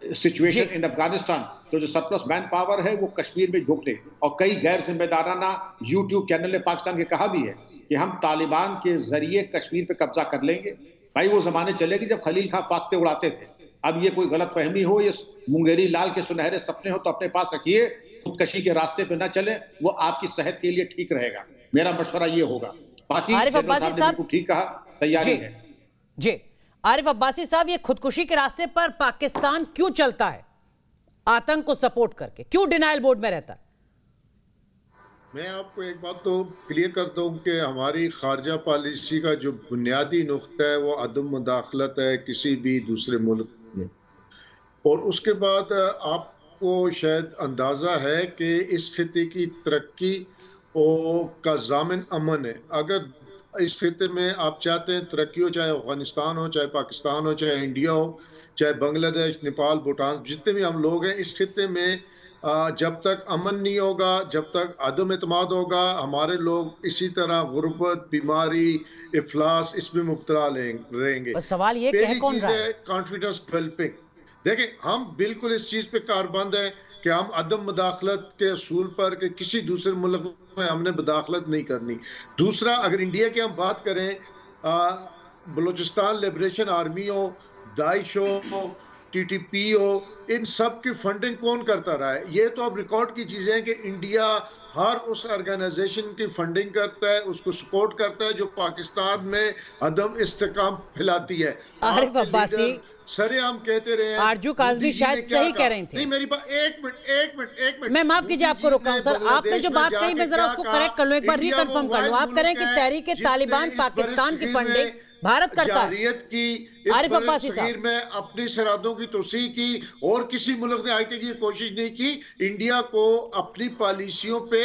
situation in Afghanistan, तो जो सरप्लस मैन पावर है वो कश्मीर में झोंक ले। और कई गैर जिम्मेदाराना यूट्यूब चैनल ने पाकिस्तान के कहा भी है कि हम तालिबान के जरिए कश्मीर पे कब्जा कर लेंगे। भाई वो जमाने चले कि जब खलील खां फाख्ते उड़ाते थे। अब ये कोई गलत फहमी हो, ये मुंगेरी लाल के सुनहरे सपने हो तो अपने पास रखिए, खुदकशी के रास्ते पे ना चले, वो आपकी सेहत के लिए ठीक रहेगा। मेरा मशवरा ये होगा। बाकी आरिफ अब्बासी साहब ठीक कहा, तैयारी है जी। आरिफ अब्बासी साहब, ये खुदकुशी के रास्ते पर पाकिस्तान क्यों चलता है? आतंक को सपोर्ट करके क्यों डिनायल मोड में रहता है? मैं आपको एक बात तो क्लियर कर दूं कि हमारी खारजा पॉलिसी का जो बुनियादी नुक्ता है वो अदम मुदाखलत है किसी भी दूसरे मुल्क में। और उसके बाद आपको शायद अंदाज़ा है कि इस खिते की तरक्की का ज़ामिन अमन है। अगर इस खिते में आप चाहते हैं तरक्की हो, चाहे अफगानिस्तान हो, चाहे पाकिस्तान हो, चाहे इंडिया हो, चाहे बांग्लादेश, नेपाल, भूटान, जितने भी हम लोग हैं, इस खिते में जब तक अमन नहीं होगा, जब तक अदम एतमाद होगा, हमारे लोग इसी तरह गुर्बत, बीमारी, इफलास, इसमें मुब्तला रहेंगे। सवाल ये पहली चीज है कॉन्फिडेंस डेवलपिंग। देखें, हम बिल्कुल इस चीज पे कारबंद है कि हम अदम मुदाखलत के असूल पर कि किसी दूसरे मुल्क में हमने मुदाखलत नहीं करनी। दूसरा, अगर इंडिया की हम बात करें, बलूचिस्तान लिबरेशन आर्मी हो, दाइश हो, TTP हो, इन सब की फंडिंग कौन करता रहा है? ये तो अब रिकॉर्ड की चीजें हैं कि इंडिया हर उस ऑर्गेनाइजेशन की फंडिंग करता है, उसको सपोर्ट करता है जो पाकिस्तान में अदम इस्तेकाम फैलाती है। आरिफ अब्बासी सरेआम कहते रहे हैं, आरजू काज़मी शायद सही कह रही थी। नहीं, मेरी बात एक मिनट मैं माफ कीजिए आपको रोक रहा हूं सर। आपने जो बात कही मैं जरा उसको करेक्ट कर लूं, एक बार रिकन्फर्म कर लूं। आप कह रहे हैं कि तहरीक तालिबान पाकिस्तान की फंडिंग भारत करता है। आरिफ अब्बासी साहब में अपनी सरहदों की तोसी की और किसी मुल्क ने आज तक ये कोशिश नहीं की इंडिया को अपनी पॉलिसियों पे,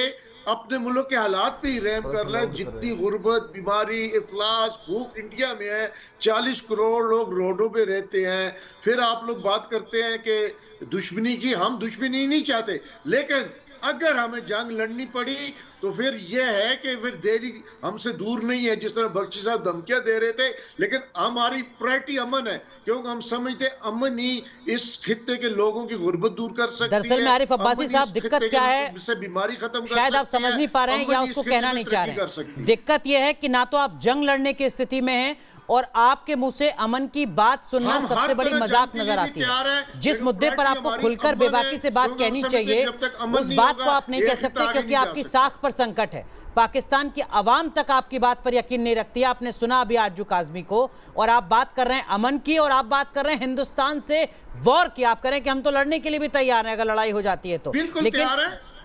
अपने मुल्क के हालात पे ही रहम कर ले। जितनी गुर्बत, बीमारी, इफलास, भूख इंडिया में है, 40 करोड़ लोग रोडों पे रहते हैं। फिर आप लोग बात करते हैं कि दुश्मनी की, हम दुश्मनी नहीं चाहते, लेकिन अगर हमें जंग लड़नी पड़ी तो फिर यह है कि फिर देरी हमसे दूर नहीं है। जिस तरह बख्शी साहब धमकियां दे रहे थे, लेकिन हमारी प्रायोरिटी अमन है, क्योंकि हम समझते अमन ही इस खित्ते के लोगों की गुर्बत दूर कर सकती है। दरअसल में आरिफ अब्बासी साहब, दिक्कत क्या है, बीमारी खत्म कर शायद आप समझ नहीं पा रहे हैं या उसको कहना नहीं चाह रहे हैं। दिक्कत यह है कि ना तो आप जंग लड़ने की स्थिति में हैं और आपके मुंह से अमन की बात सुनना सबसे बड़ी मजाक नजर आती है। जिस मुद्दे पर आपको खुलकर बेबाकी से बात कहनी चाहिए, उस बात को आप नहीं कह सकते क्योंकि आपकी साख पर संकट है। पाकिस्तान की आवाम तक आपकी बात पर यकीन नहीं रखती है। आपने सुना अभी आरजू काज़मी को, और आप बात कर रहे हैं अमन की और आप बात कर रहे हैं हिंदुस्तान से वॉर की। आप कह रहे हैं कि हम तो लड़ने के लिए भी तैयार हैं अगर लड़ाई हो जाती है तो। लेकिन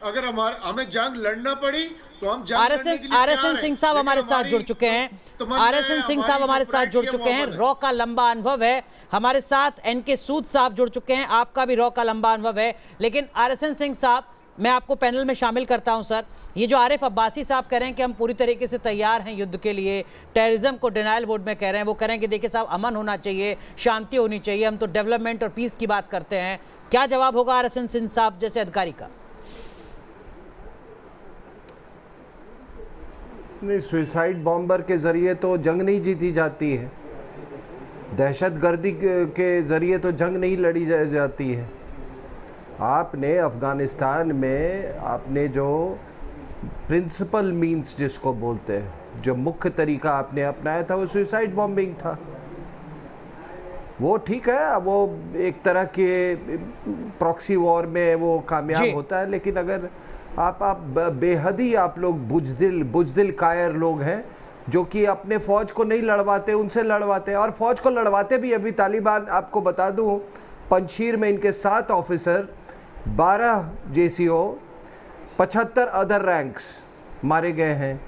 अगर हमें जंग लड़ना पड़ी तो हम RSN सिंह साहब हमारे साथ जुड़ चुके हैं। RSN सिंह साहब हमारे साथ जुड़ चुके हैं, रॉ का लंबा अनुभव है। हमारे साथ NK सूद साहब जुड़ चुके हैं, आपका भी रॉ का लंबा अनुभव है। लेकिन RSN सिंह साहब, मैं आपको पैनल में शामिल करता हूं सर। ये जो आरिफ अब्बासी साहब कह रहे हैं कि हम पूरी तरीके से तैयार हैं युद्ध के लिए, टेररिज्म को डिनायल मोड में कह रहे हैं, वो कह रहे हैं कि देखिए साहब अमन होना चाहिए, शांति होनी चाहिए, हम तो डेवलपमेंट और पीस की बात करते हैं। क्या जवाब होगा RSN सिंह साहब जैसे अधिकारी का? नहीं, सुसाइड बॉम्बर के ज़रिए तो जंग नहीं जीती जाती है, दहशतगर्दी के ज़रिए तो जंग नहीं लड़ी जाती है। आपने अफ़गानिस्तान में आपने जो प्रिंसिपल मींस जिसको बोलते हैं, जो मुख्य तरीका आपने अपनाया था वो सुसाइड बॉम्बिंग था। वो ठीक है, वो एक तरह के प्रॉक्सी वॉर में वो कामयाब होता है, लेकिन अगर आप बेहद ही आप लोग बुजदिल कायर लोग हैं जो कि अपने फ़ौज को नहीं लड़वाते, उनसे लड़वाते, और फ़ौज को लड़वाते भी। अभी तालिबान, आपको बता दूं, पंजशीर में इनके 7 ऑफिसर, 12 JCO, 75 अदर रैंक्स मारे गए हैं।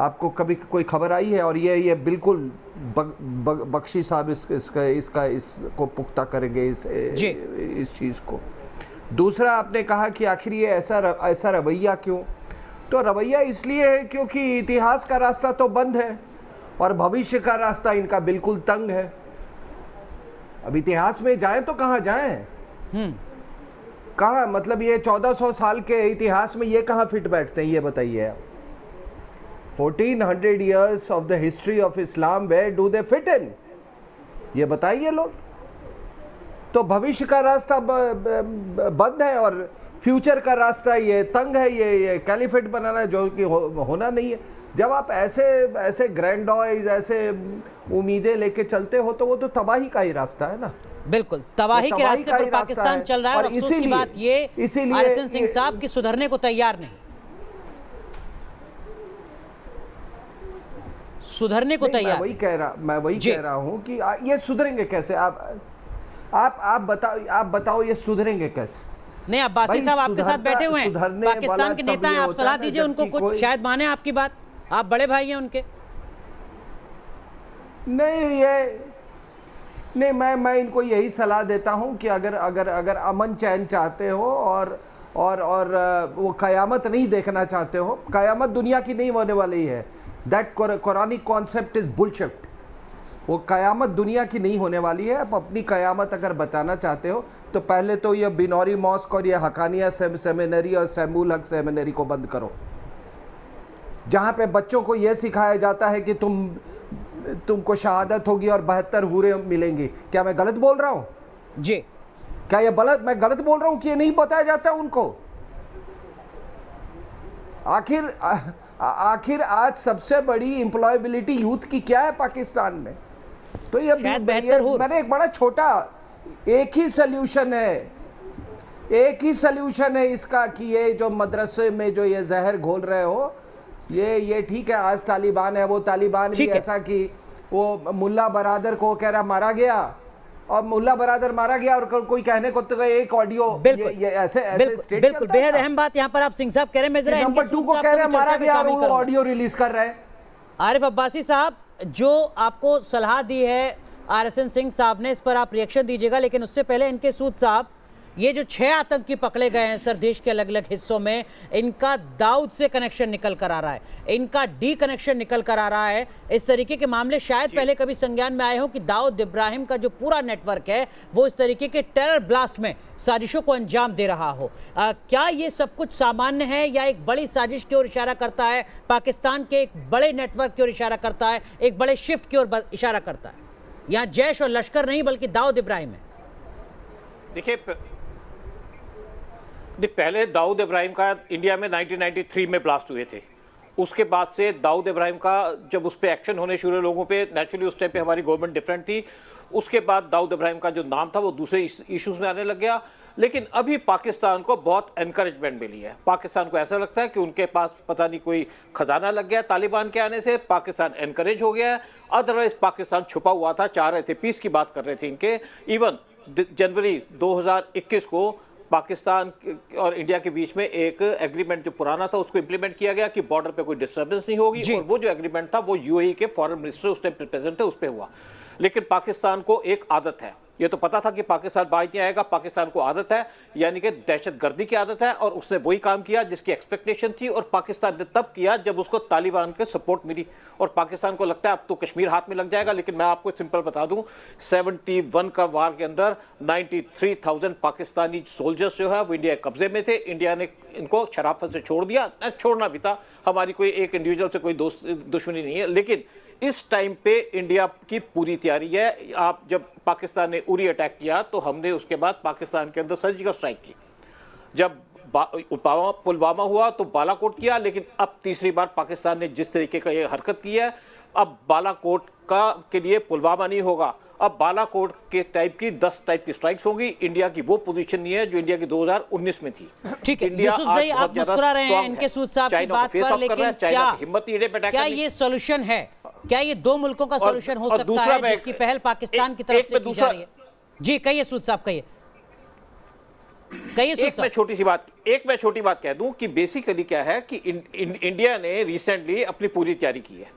आपको कभी कोई खबर आई है? और ये बिल्कुल बख्शी साहब इसको पुख्ता करेंगे इस चीज़ को। दूसरा, आपने कहा कि आखिर ये ऐसा रवैया क्यों? तो रवैया इसलिए है क्योंकि इतिहास का रास्ता तो बंद है और भविष्य का रास्ता इनका बिल्कुल तंग है। अब इतिहास में जाएं तो कहाँ जाएं? कहाँ, मतलब ये 1400 साल के इतिहास में ये कहाँ फिट बैठते हैं, ये बताइए आप। 1400 years of the history of Islam, where do they fit in? ये बताइए लोग। तो भविष्य का रास्ता बंद है और फ्यूचर का रास्ता ये तंग है, ये कैलिफेट बनाना जो कि होना नहीं है। जब आप ऐसे ग्रैंडॉइज, ऐसे उम्मीदें लेके चलते हो तो वो तो तबाही का ही रास्ता है ना। बिल्कुल, तबाही के रास्ते पर पाकिस्तान चल रहा है और अफसोस की बात ये आरएसएन सिंह साहब की सुधरने को तैयार नहीं, सुधरने को तैयार। मैं वही कह रहा हूं कि ये सुधरेंगे कैसे? आप बताओ ये सुधरेंगे कैसे? नहीं, अब्बासी साहब आपके साथ बैठे हुए हैं, पाकिस्तान के नेता हैं, आप सलाह दीजिए उनको, कुछ शायद माने आपकी बात, आप बड़े भाई हैं उनके। नहीं, मैं इनको यही सलाह देता हूं कि अगर अमन चैन चाहते हो और वो कयामत नहीं देखना चाहते हो, कयामत दुनिया की नहीं होने वाली है। That Quranic concept is bullshit. वो कयामत दुनिया की नहीं होने वाली है। आप अपनी कयामत अगर बचाना चाहते हो तो पहले तो ये बिनौरी मॉस्क और ये हकानिया सेमिनरी और सैमुल हक सेमिनरी को बंद करो, जहाँ पे बच्चों को ये सिखाया जाता है कि तुमको शहादत होगी और 72 हूरें मिलेंगी। क्या मैं गलत बोल रहा हूँ जी? क्या मैं गलत बोल रहा हूँ कि ये नहीं बताया जाता उनको? आखिर आज सबसे बड़ी एम्प्लॉयबिलिटी यूथ की क्या है पाकिस्तान में? तो ये मैंने एक बड़ा छोटा एक ही सल्यूशन है इसका कि ये जो मदरसे में जो ये जहर घोल रहे हो, ये ठीक है, आज तालिबान है, वो तालिबान भी ऐसा कि वो मुल्ला बरादर को कह रहा मारा गया और मुल्ला बरादर मारा गया और कोई कहने को तो एक ऑडियो ऐसे बिल्कुल बेहद अहम बात यहाँ पर आप सिंह साहब कह रहे हैं। नंबर 2 को कह रहे हैं मारा गया और वो ऑडियो रिलीज कर रहे हैं। आरिफ अब्बासी साहब, जो आपको सलाह दी है आरएसएन सिंह साहब ने, इस पर आप रिएक्शन दीजिएगा, लेकिन उससे पहले इनके सूद साहब, ये जो 6 आतंकी पकड़े गए हैं सर देश के अलग अलग हिस्सों में, इनका दाऊद से कनेक्शन निकल कर आ रहा है, इनका डी कनेक्शन निकल कर आ रहा है। इस तरीके के मामले शायद पहले कभी संज्ञान में आए हो कि दाऊद इब्राहिम का जो पूरा नेटवर्क है वो इस तरीके के टेरर ब्लास्ट में साजिशों को अंजाम दे रहा हो। क्या ये सब कुछ सामान्य है या एक बड़ी साजिश की ओर इशारा करता है, पाकिस्तान के एक बड़े नेटवर्क की ओर इशारा करता है, एक बड़े शिफ्ट की ओर इशारा करता है? यहाँ जैश और लश्कर नहीं बल्कि दाऊद इब्राहिम है। देखिए, पहले दाऊद इब्राहिम का इंडिया में 1993 में ब्लास्ट हुए थे। उसके बाद से दाऊद इब्राहिम का जब उस पर एक्शन होने शुरू लोगों पे, नेचुरली उस टाइम पे हमारी गवर्नमेंट डिफरेंट थी। उसके बाद दाऊद इब्राहिम का जो नाम था वो दूसरे इश्यूज में आने लग गया। लेकिन अभी पाकिस्तान को बहुत एनकरेजमेंट मिली है। पाकिस्तान को ऐसा लगता है कि उनके पास पता नहीं कोई खजाना लग गया तालिबान के आने से, पाकिस्तान एनकरेज हो गया है। अदरवाइज पाकिस्तान छुपा हुआ था, चाह रहे थे, पीस की बात कर रहे थे इनके। इवन जनवरी 2021 को पाकिस्तान और इंडिया के बीच में एक एग्रीमेंट जो पुराना था उसको इंप्लीमेंट किया गया कि बॉर्डर पे कोई डिस्टर्बेंस नहीं होगी, और वो जो एग्रीमेंट था वो यूएई के फॉरेन मिनिस्टर उस टाइम प्रेजेंट थे, उस पे हुआ। लेकिन पाकिस्तान को एक आदत है, ये तो पता था कि पाकिस्तान बाहर नहीं आएगा, पाकिस्तान को आदत है, यानी कि दहशतगर्दी की आदत है, और उसने वही काम किया जिसकी एक्सपेक्टेशन थी। और पाकिस्तान ने तब किया जब उसको तालिबान के सपोर्ट मिली, और पाकिस्तान को लगता है अब तो कश्मीर हाथ में लग जाएगा। लेकिन मैं आपको सिंपल बता दूं, 71 का वार के अंदर 93,000 पाकिस्तानी सोल्जर्स जो है वो इंडिया के कब्जे में थे। इंडिया ने इनको शराफत से छोड़ दिया, छोड़ना भी था, हमारी कोई एक इंडिविजुअल से कोई दुश्मनी नहीं है। लेकिन इस टाइम पे इंडिया की पूरी तैयारी है। आप जब पाकिस्तान ने उरी अटैक किया तो हमने उसके बाद पाकिस्तान के अंदर सर्जिकल स्ट्राइक की। जब पुलवामा हुआ तो बालाकोट किया। लेकिन अब तीसरी बार पाकिस्तान ने जिस तरीके का ये हरकत की है, अब बालाकोट के लिए पुलवामा नहीं होगा, अब बालाकोट के टाइप की 10 टाइप की स्ट्राइक्स होंगी। इंडिया की वो पोजीशन नहीं है जो इंडिया की 2019 में थी। ठीक है यूसुफ भाई, आप मुस्कुरा रहे हैं इनके सूद साहब की बात पर, लेकिन क्या ये सॉल्यूशन है? क्या ये 2 मुल्कों का सॉल्यूशन हो सकता है जिसकी पहल पाकिस्तान की तरफ से की जा रही है? जी कहिए सूद साहब, कहिए। एक मैं छोटी बात कह दूं कि बेसिकली क्या है कि इंडिया ने रिसेंटली अपनी पूरी तैयारी की है।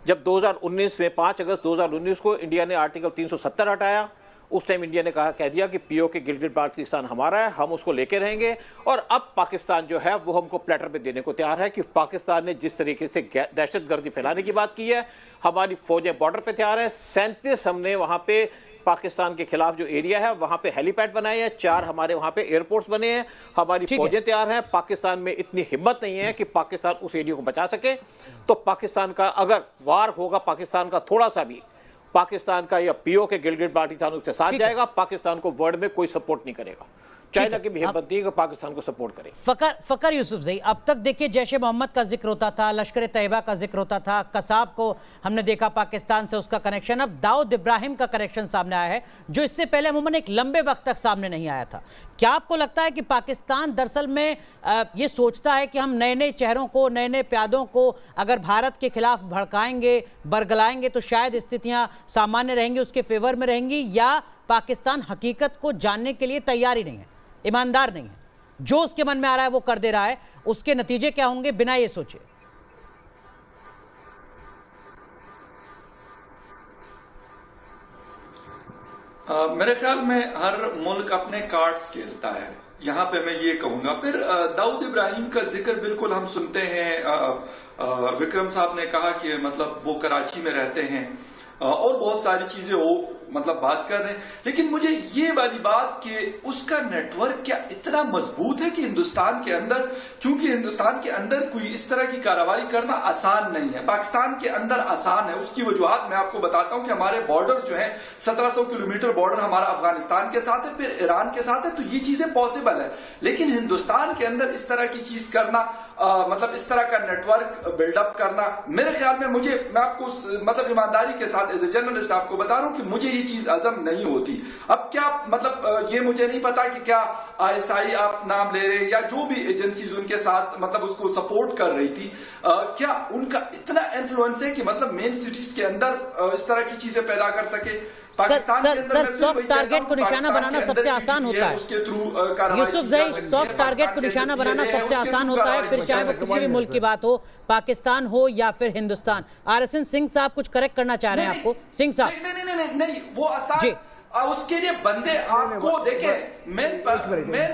जब 2019 में 5 अगस्त 2019 को इंडिया ने आर्टिकल 370 हटाया, उस टाइम इंडिया ने कह दिया कि पीओके गिलगित बाल्टिस्तान हमारा है, हम उसको लेके रहेंगे। और अब पाकिस्तान जो है वो हमको प्लेटर पे देने को तैयार है कि पाकिस्तान ने जिस तरीके से दहशतगर्दी फैलाने की बात की है, हमारी फौजें बॉर्डर पे तैयार है। 37 हमने वहां पे पाकिस्तान के खिलाफ जो एरिया है वहां पे हेलीपैड बनाए हैं, 4 हमारे वहां पे एयरपोर्ट्स बने हैं, हमारी फौजें तैयार हैं। पाकिस्तान में इतनी हिम्मत नहीं है कि पाकिस्तान उस एरिया को बचा सके। तो पाकिस्तान का अगर वार होगा, पाकिस्तान का थोड़ा सा भी, पाकिस्तान का या पीओके गिलगित बाल्टिस्तान उसके साथ जाएगा। पाकिस्तान को वर्ल्ड में कोई सपोर्ट नहीं करेगा। चाइना की भी हिम्मत नहीं कि पाकिस्तान को सपोर्ट करे। फकर यूसुफजई, अब तक देखिए जैश ए मोहम्मद का जिक्र होता था, लश्कर तैयबा का जिक्र होता था, कसाब को हमने देखा पाकिस्तान से उसका कनेक्शन, अब दाऊद इब्राहिम का कनेक्शन सामने आया है जो इससे पहले अमूमन एक लंबे वक्त तक सामने नहीं आया था। क्या आपको लगता है कि पाकिस्तान दरअसल में ये सोचता है कि हम नए नए चेहरों को, नए नए प्यादों को अगर भारत के खिलाफ भड़काएंगे, बरगलाएंगे तो शायद स्थितियां सामान्य रहेंगी, उसके फेवर में रहेंगी, या पाकिस्तान हकीकत को जानने के लिए तैयार ही नहीं है, ईमानदार नहीं है, जो उसके मन में आ रहा है वो कर दे रहा है, उसके नतीजे क्या होंगे बिना ये सोचे? मेरे ख्याल में हर मुल्क अपने कार्ड्स खेलता है। यहाँ पे मैं ये कहूंगा। फिर दाऊद इब्राहिम का जिक्र बिल्कुल हम सुनते हैं। विक्रम साहब ने कहा कि मतलब वो कराची में रहते हैं और बहुत सारी चीजें वो मतलब बात कर रहे हैं, लेकिन मुझे ये वाली बात कि उसका नेटवर्क क्या इतना मजबूत है कि हिंदुस्तान के अंदर, क्योंकि हिंदुस्तान के अंदर कोई इस तरह की कार्रवाई करना आसान नहीं है, पाकिस्तान के अंदर आसान है। उसकी वजूहत मैं आपको बताता हूं कि हमारे बॉर्डर जो है 1700 किलोमीटर बॉर्डर हमारा अफगानिस्तान के साथ है, फिर ईरान के साथ है, तो ये चीजें पॉसिबल है। लेकिन हिंदुस्तान के अंदर इस तरह की चीज करना, मतलब इस तरह का नेटवर्क बिल्डअप करना, मेरे ख्याल में मैं आपको मतलब ईमानदारी के साथ एज ए जर्नलिस्ट आपको बता रहा हूं कि मुझे ये चीज अज़म नहीं होती। अब क्या मतलब ये मुझे नहीं पता कि क्या ISI आप नाम ले रहे या जो भी एजेंसीज उनके साथ मतलब उसको सपोर्ट कर रही थी, क्या उनका इतना इन्फ्लुएंस है कि मतलब मेन सिटीज के अंदर इस तरह की चीजें पैदा कर सके? सर सॉफ्ट टारगेट को निशाना बनाना सबसे आसान होता है यूसुफजई, सॉफ्ट टारगेट को निशाना बनाना सबसे आसान होता है, फिर चाहे वो किसी भी मुल्क की बात हो, पाकिस्तान हो या फिर हिंदुस्तान। RSN सिंह साहब कुछ करेक्ट करना चाह रहे हैं आपको? सिंह साहब नहीं वो आसान, उसके लिए बंदे आपको देखें, मेन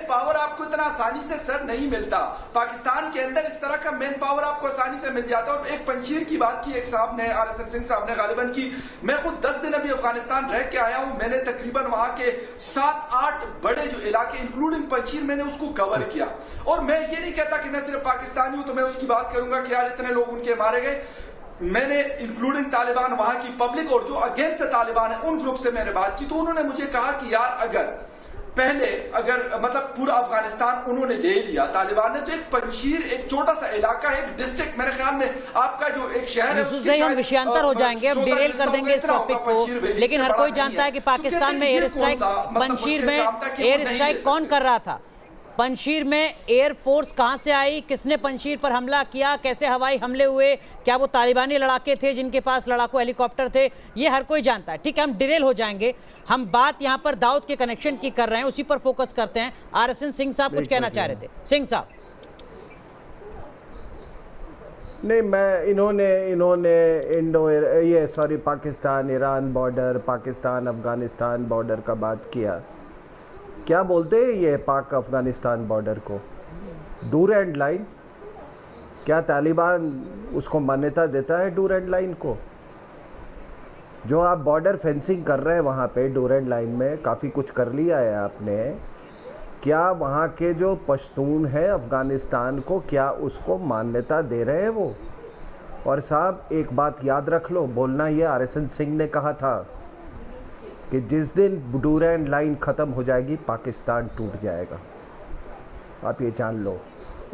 पावर आपको इतना आसानी से सर नहीं मिलता। पाकिस्तान के अंदर इस तरह का मेन पावर आपको आसानी से मिल जाता है। और एक पंशीर की बात की एक साहब ने, RSN सिंह साहब ने गालिबन की, मैं खुद 10 दिन अभी अफगानिस्तान रह के आया हूं, मैंने तकरीबन वहां के 7-8 बड़े जो इलाके इंक्लूडिंग पंशीर मैंने उसको कवर किया। और मैं ये नहीं कहता कि मैं सिर्फ पाकिस्तानी हूं तो मैं उसकी बात करूंगा कि यार इतने लोग उनके मारे गए। मैंने इंक्लूडिंग तालिबान, वहां की पब्लिक और जो अगेंस्ट तालिबान है उन ग्रुप से मैंने बात की, तो उन्होंने मुझे कहा कि यार अगर मतलब पूरा अफगानिस्तान उन्होंने ले लिया तालिबान ने, तो एक पंशीर, एक छोटा सा इलाका, एक डिस्ट्रिक्ट, मेरे ख्याल में आपका जो एक शहर है, हम विषयांतर हो जाएंगे, अब डिटेल कर देंगे इस टॉपिक को, लेकिन हर कोई जानता है कि पाकिस्तान में एयर स्ट्राइक, पंशीर में एयर स्ट्राइक कौन कर रहा था? पंशीर में एयरफोर्स कहां से आई, किसने पंशीर पर हमला किया, कैसे हवाई हमले हुए, क्या वो तालिबानी लड़ाके थे जिनके पास लड़ाकू हेलीकॉप्टर थे, ये हर कोई जानता है। ठीक है, हम डिटेल हो जाएंगे, हम बात यहां पर दाऊद के कनेक्शन की कर रहे हैं, उसी पर फोकस करते हैं। RSN सिंह साहब कुछ कहना चाह रहे थे। सिंह साहब नहीं, मैं इन्होंने Pakistan Iran border, Pakistan Afghanistan border का बात किया। क्या बोलते हैं ये पाक अफगानिस्तान बॉर्डर को? Door and line. क्या तालिबान उसको मान्यता देता है डूर एंड लाइन को? जो आप बॉर्डर फेंसिंग कर रहे हैं वहाँ पे डूर एंड लाइन में काफ़ी कुछ कर लिया है आपने, क्या वहाँ के जो पश्तून है अफ़गानिस्तान को, क्या उसको मान्यता दे रहे हैं वो? और साहब एक बात याद रख लो, बोलना ये RSN सिंह ने कहा था कि जिस दिन डूर एंड लाइन ख़त्म हो जाएगी पाकिस्तान टूट जाएगा, आप ये जान लो।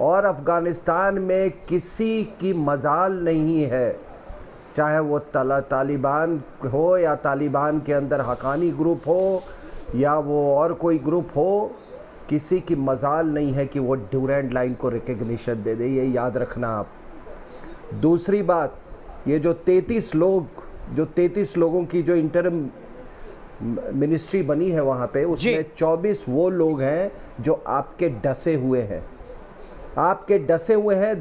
और अफ़गानिस्तान में किसी की मजाल नहीं है, चाहे वो तालिबान हो या तालिबान के अंदर हकानी ग्रुप हो या वो और कोई ग्रुप हो, किसी की मजाल नहीं है कि वो डूर एंड लाइन को रिकग्निशन दे दे, ये याद रखना आप। दूसरी बात, ये जो 33 लोगों की जो इंटरम मिनिस्ट्री बनी है वहाँ पे, उसमें 24 वो लोग हैं जो आपके डसे हुए हैं, आपके डसे हुए हैं।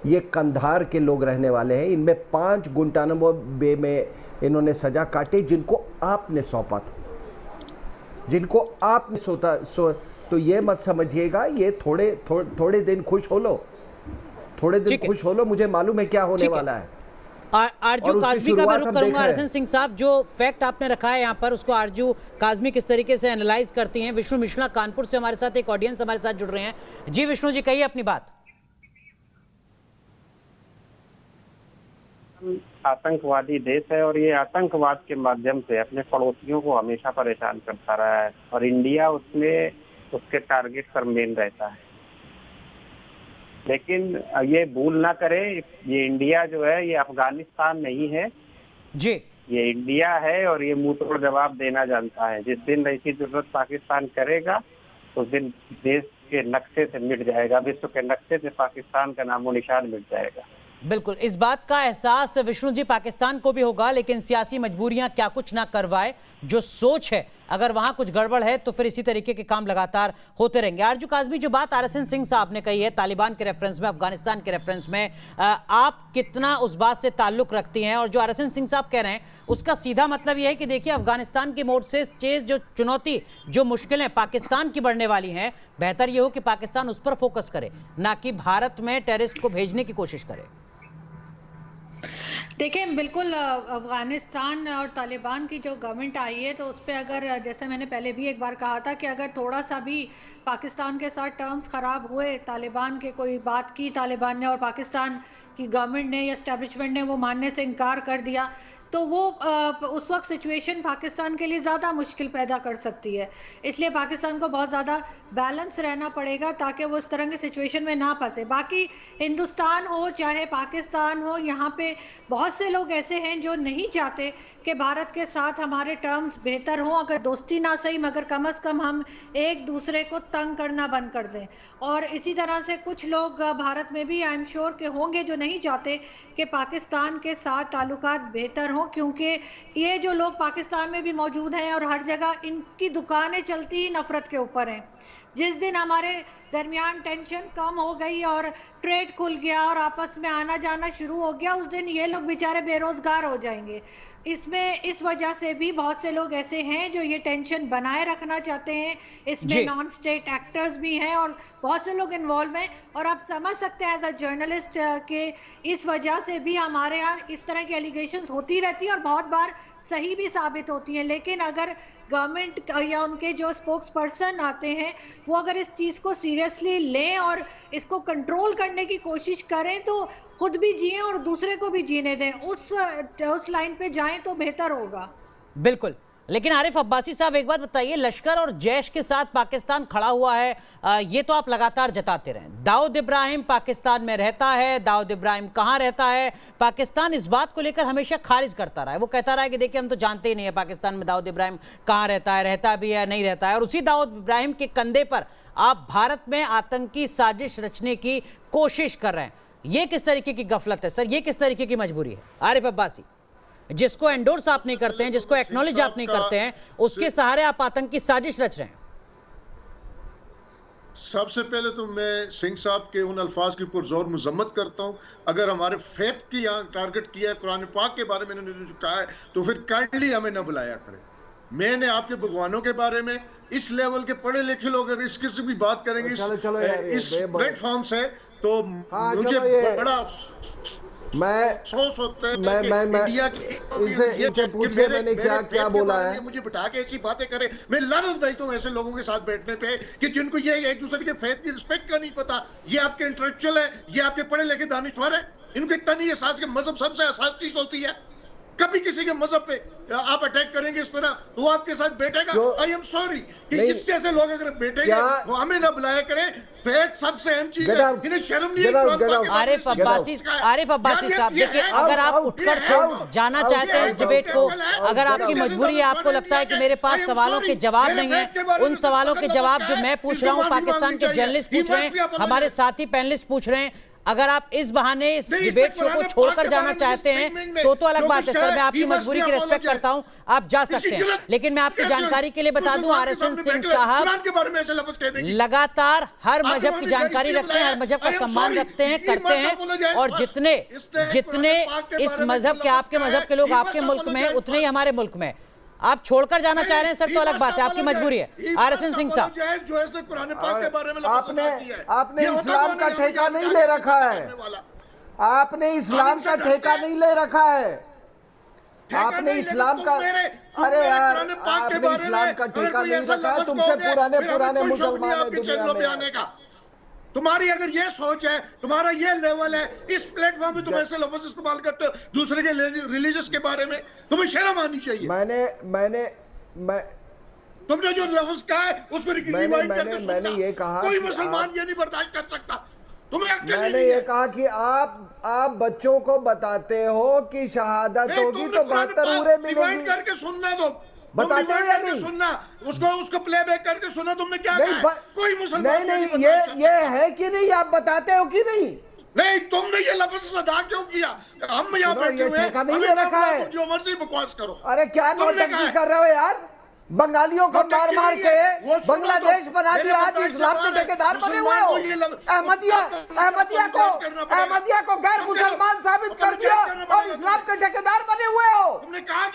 ये कंधार के लोग रहने वाले हैं। इनमें 5 गुंटानामो बे में इन्होंने सजा काटी, जिनको आपने सौंपा था, जिनको आपने तो ये मत समझिएगा ये थोड़े दिन खुश हो लो, थोड़े दिन खुश हो लो, मुझे मालूम है क्या होने वाला है। आरजू काज़मी का मैं रुख करूंगा। अरशद सिंह साहब, जो फैक्ट आपने रखा है यहाँ पर, उसको आरजू काज़मी किस तरीके से एनालाइज करती हैं? विष्णु मिश्रा कानपुर से हमारे साथ, एक ऑडियंस हमारे साथ जुड़ रहे हैं। जी विष्णु जी, कहिए अपनी बात। आतंकवादी देश है और ये आतंकवाद के माध्यम से अपने पड़ोसियों को हमेशा परेशान करता रहा है और इंडिया उसमें उसके टारगेट पर मेन रहता है। लेकिन ये भूल ना करें, ये इंडिया जो है ये अफगानिस्तान नहीं है जी, ये इंडिया है और ये मुंह तोड़ जवाब देना जानता है। जिस दिन ऐसी जरूरत पाकिस्तान करेगा उस दिन देश के नक्शे से मिट जाएगा, विश्व के नक्शे से पाकिस्तान का नामो निशान मिट जाएगा। बिल्कुल, इस बात का एहसास विष्णु जी पाकिस्तान को भी होगा, लेकिन सियासी मजबूरियां क्या कुछ ना करवाए। जो सोच है, अगर वहां कुछ गड़बड़ है तो फिर इसी तरीके के काम लगातार होते रहेंगे। आरजू काज़मी, जो बात आरएसएन सिंह साहब ने कही है तालिबान के रेफरेंस में, अफगानिस्तान के रेफरेंस में, आप कितना उस बात से ताल्लुक रखती हैं? और जो आरएसएन सिंह साहब कह रहे हैं उसका सीधा मतलब यह है कि देखिए, अफगानिस्तान की मोड़ से जो चुनौती, जो मुश्किलें पाकिस्तान की बढ़ने वाली हैं, बेहतर यह हो कि पाकिस्तान उस पर फोकस करे, ना कि भारत में टेररिस्ट को भेजने की कोशिश करे। देखिए, बिल्कुल अफगानिस्तान और तालिबान की जो गवर्नमेंट आई है तो उस पर अगर, जैसे मैंने पहले भी एक बार कहा था कि अगर थोड़ा सा भी पाकिस्तान के साथ टर्म्स खराब हुए, तालिबान के कोई बात की तालिबान ने और पाकिस्तान की गवर्नमेंट ने या एस्टेब्लिशमेंट ने वो मानने से इनकार कर दिया, तो वो उस वक्त सिचुएशन पाकिस्तान के लिए ज़्यादा मुश्किल पैदा कर सकती है। इसलिए पाकिस्तान को बहुत ज़्यादा बैलेंस रहना पड़ेगा ताकि वो इस तरह की सिचुएशन में ना फंसे। बाकी हिंदुस्तान हो चाहे पाकिस्तान हो, यहाँ पे बहुत से लोग ऐसे हैं जो नहीं चाहते कि भारत के साथ हमारे टर्म्स बेहतर हों, अगर दोस्ती ना सही मगर कम से कम हम एक दूसरे को तंग करना बंद कर दें। और इसी तरह से कुछ लोग भारत में भी आई एम श्योर के होंगे जो नहीं चाहते कि पाकिस्तान के साथ ताल्लुकात बेहतर हों, क्योंकि ये जो लोग पाकिस्तान में भी मौजूद हैं और हर जगह इनकी दुकानें चलती ही नफरत के ऊपर हैं। जिस दिन हमारे दरमियान टेंशन कम हो गई और ट्रेड खुल गया और आपस में आना जाना शुरू हो गया, उस दिन ये लोग बेचारे बेरोजगार हो जाएंगे। इस वजह से भी बहुत से लोग ऐसे हैं जो ये टेंशन बनाए रखना चाहते हैं। इसमें नॉन स्टेट एक्टर्स भी हैं और बहुत से लोग इन्वॉल्व हैं। और आप समझ सकते हैं एज अ जर्नलिस्ट के इस वजह से भी हमारे यहाँ इस तरह की एलिगेशंस होती रहती है और बहुत बार सही भी साबित होती हैं। लेकिन अगर गवर्नमेंट या उनके जो स्पोक्स पर्सन आते हैं वो अगर इस चीज़ को सीरियसली लें और इसको कंट्रोल करने की कोशिश करें तो खुद भी जिएं और दूसरे को भी जीने दें, उस लाइन पे जाएं तो बेहतर होगा। बिल्कुल। लेकिन आरिफ अब्बासी साहब, एक बात बताइए, लश्कर और जैश के साथ पाकिस्तान खड़ा हुआ है, ये तो आप लगातार जताते रहे। दाऊद इब्राहिम पाकिस्तान में रहता है, दाऊद इब्राहिम कहाँ रहता है, पाकिस्तान इस बात को लेकर हमेशा खारिज करता रहा है। वो कहता रहा है कि देखिए, हम तो जानते ही नहीं है पाकिस्तान में दाऊद इब्राहिम कहाँ रहता भी है नहीं रहता है। और उसी दाऊद इब्राहिम के कंधे पर आप भारत में आतंकी साजिश रचने की कोशिश कर रहे हैं। ये किस तरीके की गफलत है सर, ये किस तरीके की मजबूरी है? आरिफ अब्बासी, जिसको एंडोर्स आप नहीं करते हैं, जिसको एक्नॉलेज आप नहीं करते हैं, उसके सहारे आप आतंकी साजिश रच रहे हैं। सबसे पहले तो मैं सिंह साहब के उन अल्फाज की पुरजोर मजम्मत करता हूं। अगर हमारे फेथ की यहाँ टारगेट किया है, कुरान पाक के बारे में इन्होंने जो कहा है, तो फिर काइंडली हमें न बुलाया करें। मैंने आपके भगवानों के बारे में, इस लेवल के पढ़े लिखे लोग अगर इस किस्म की बात करेंगे इस प्लेटफॉर्म से, तो मुझे बड़ा इनसे पूछिए मैंने क्या बोला है। मुझे बिठा के ऐसी बातें करे, मैं लानत भेजता हूँ ऐसे लोगों के साथ बैठने पे कि जिनको ये एक दूसरे के फेथ की रिस्पेक्ट का नहीं पता। ये आपके इंटेलेक्चुअल है, ये आपके पढ़े लिखे दानिशवर है, इनको इतना नहीं एहसास कि मजहब सबसे असास चीज होती है। कभी किसी के मजहब पे आप अटैक करेंगे इस तरह तो वो आपके साथ बैठेगा। आई एम सॉरी कि इस जैसे लोग अगर बैठेंगे वो हमें ना बुलाया करें। फेथ सबसे अहम चीज है, इन्हें शर्म नहीं है। आरिफ अब्बासी साहब, देखिए, अगर आप उठकर जाना चाहते हैं इस डिबेट को, अगर आपकी मजबूरी है, आपको लगता है कि मेरे पास सवालों के जवाब नहीं है, उन सवालों के जवाब जो मैं पूछ रहा हूँ, पाकिस्तान के जर्नलिस्ट पूछ रहे हैं, हमारे साथी पैनलिस्ट पूछ रहे हैं, अगर आप इस बहाने इस डिबेट शो को छोड़कर जाना चाहते हैं तो अलग बात है सर, मैं आपकी मजबूरी की रिस्पेक्ट करता हूं, आप जा सकते हैं। लेकिन मैं आपकी जानकारी के लिए बता दूं, आरएसएन सिंह साहब लगातार हर मजहब की जानकारी रखते हैं, हर मजहब का सम्मान रखते हैं, करते हैं, और जितने इस मजहब के, आपके मजहब के लोग आपके मुल्क में हैं, उतने ही हमारे मुल्क में। आप छोड़कर जाना चाह रहे हैं सर तो अलग बात है, आपकी मजबूरी है। आरएसएन सिंह साहब, आपने इस्लाम का ठेका नहीं ले रखा है, आपने इस्लाम का ठेका नहीं ले रखा है, आपने इस्लाम का, अरे यार आपने इस्लाम का ठेका नहीं रखा है। तुमसे पुराने मुसलमान है दुनिया में। तुम्हारी अगर ये सोच है, तुम्हारा ये लेवल है, इस प्लेटफॉर्म पे तुम ऐसे लफ्ज इस्तेमाल करते हो दूसरे के रिलीजियस के बारे में, तुम्हें शर्म आनी चाहिए। तुमने जो लफ्ज कहा है उसको रिवाइंड करके मैंने ये कहा, कोई मुसलमान ये नहीं बर्दाश्त कर सकता। मैंने ये कहा कि आप बच्चों को बताते हो कि शहादत होगी तो 72 उरे मिलेगी, करके सुनना दो, बताते हो या नहीं? सुनना उसको प्लेबैक करके सुना, तुमने क्या कहा? कोई मुसलमान नहीं ये है कि नहीं, आप बताते हो कि नहीं? नहीं, तुमने ये लफ्ज अदा क्यों किया? हम यहाँ बैठे हुए हैं, नहीं ले रखा है, जो मर्जी बकवास करो। अरे क्या नौटंकी कर रहे हो यार, बंगालियों को मार के बांग्लादेश बना दिया, आज इस्लाम के ठेकेदार बने हुए हो। अहमदिया को गैर मुसलमान साबित कर दिया और इस्लाम के ठेकेदार बने हुए हो।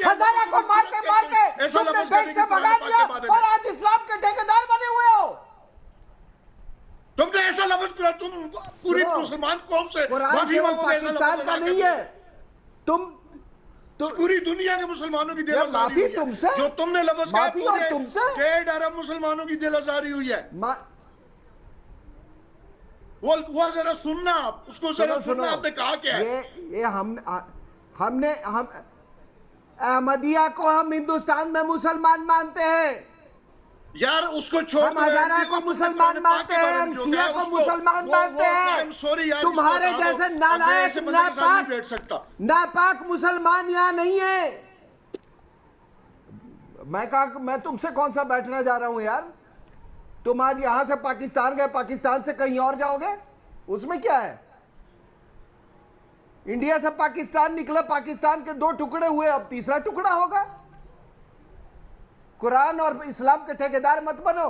हजारा को मार के तुमने देश से भगा दिया और आज इस्लाम के ठेकेदार बने हुए हो। तुमने ऐसा लफ्ज किया, तुम पूरी मुसलमान कौम से माफी मांगोगे, पाकिस्तान का नहीं है, तुम पूरी दुनिया के मुसलमानों की दिल माफी तुमसे, जो तुमने लफ्ज माफी और तुमसे 1.5 अरब मुसलमानों की दिल आजारी हुई है। वो जरा सुनना, आप उसको जरा सुनना, आपने कहा क्या है? ये हमने अहमदिया को हम हिंदुस्तान में मुसलमान मानते हैं यार, उसको छोड़, हम हजारा को मुसलमान मानते हैं, हम शिया को मुसलमान मानते हैं। तुम्हारे जैसे नालायक नापाक मुसलमान यहाँ नहीं है। मैं तुमसे कौन सा बैठना जा रहा हूं यार? तुम आज यहां से पाकिस्तान गए, पाकिस्तान से कहीं और जाओगे, उसमें क्या है? इंडिया से पाकिस्तान निकला, पाकिस्तान के 2 टुकड़े हुए, अब तीसरा टुकड़ा होगा। कुरान और इस्लाम के ठेकेदार मत बनो।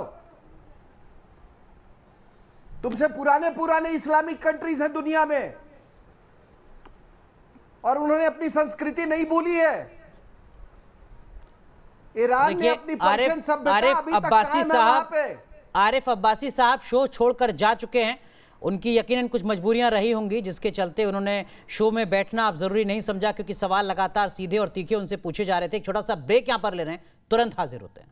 तुमसे पुराने इस्लामिक कंट्रीज हैं दुनिया में और उन्होंने अपनी संस्कृति नहीं भूली है। ईरान ने अपनी पर्शियन सभ्यता अभी तक कायम है वहां पे। आरिफ अब्बासी साहब शो छोड़कर जा चुके हैं, उनकी यकीनन कुछ मजबूरियां रही होंगी जिसके चलते उन्होंने शो में बैठना अब जरूरी नहीं समझा, क्योंकि सवाल लगातार सीधे और तीखे उनसे पूछे जा रहे थे। एक छोटा सा ब्रेक यहां पर ले रहे हैं, तुरंत हाजिर होते हैं।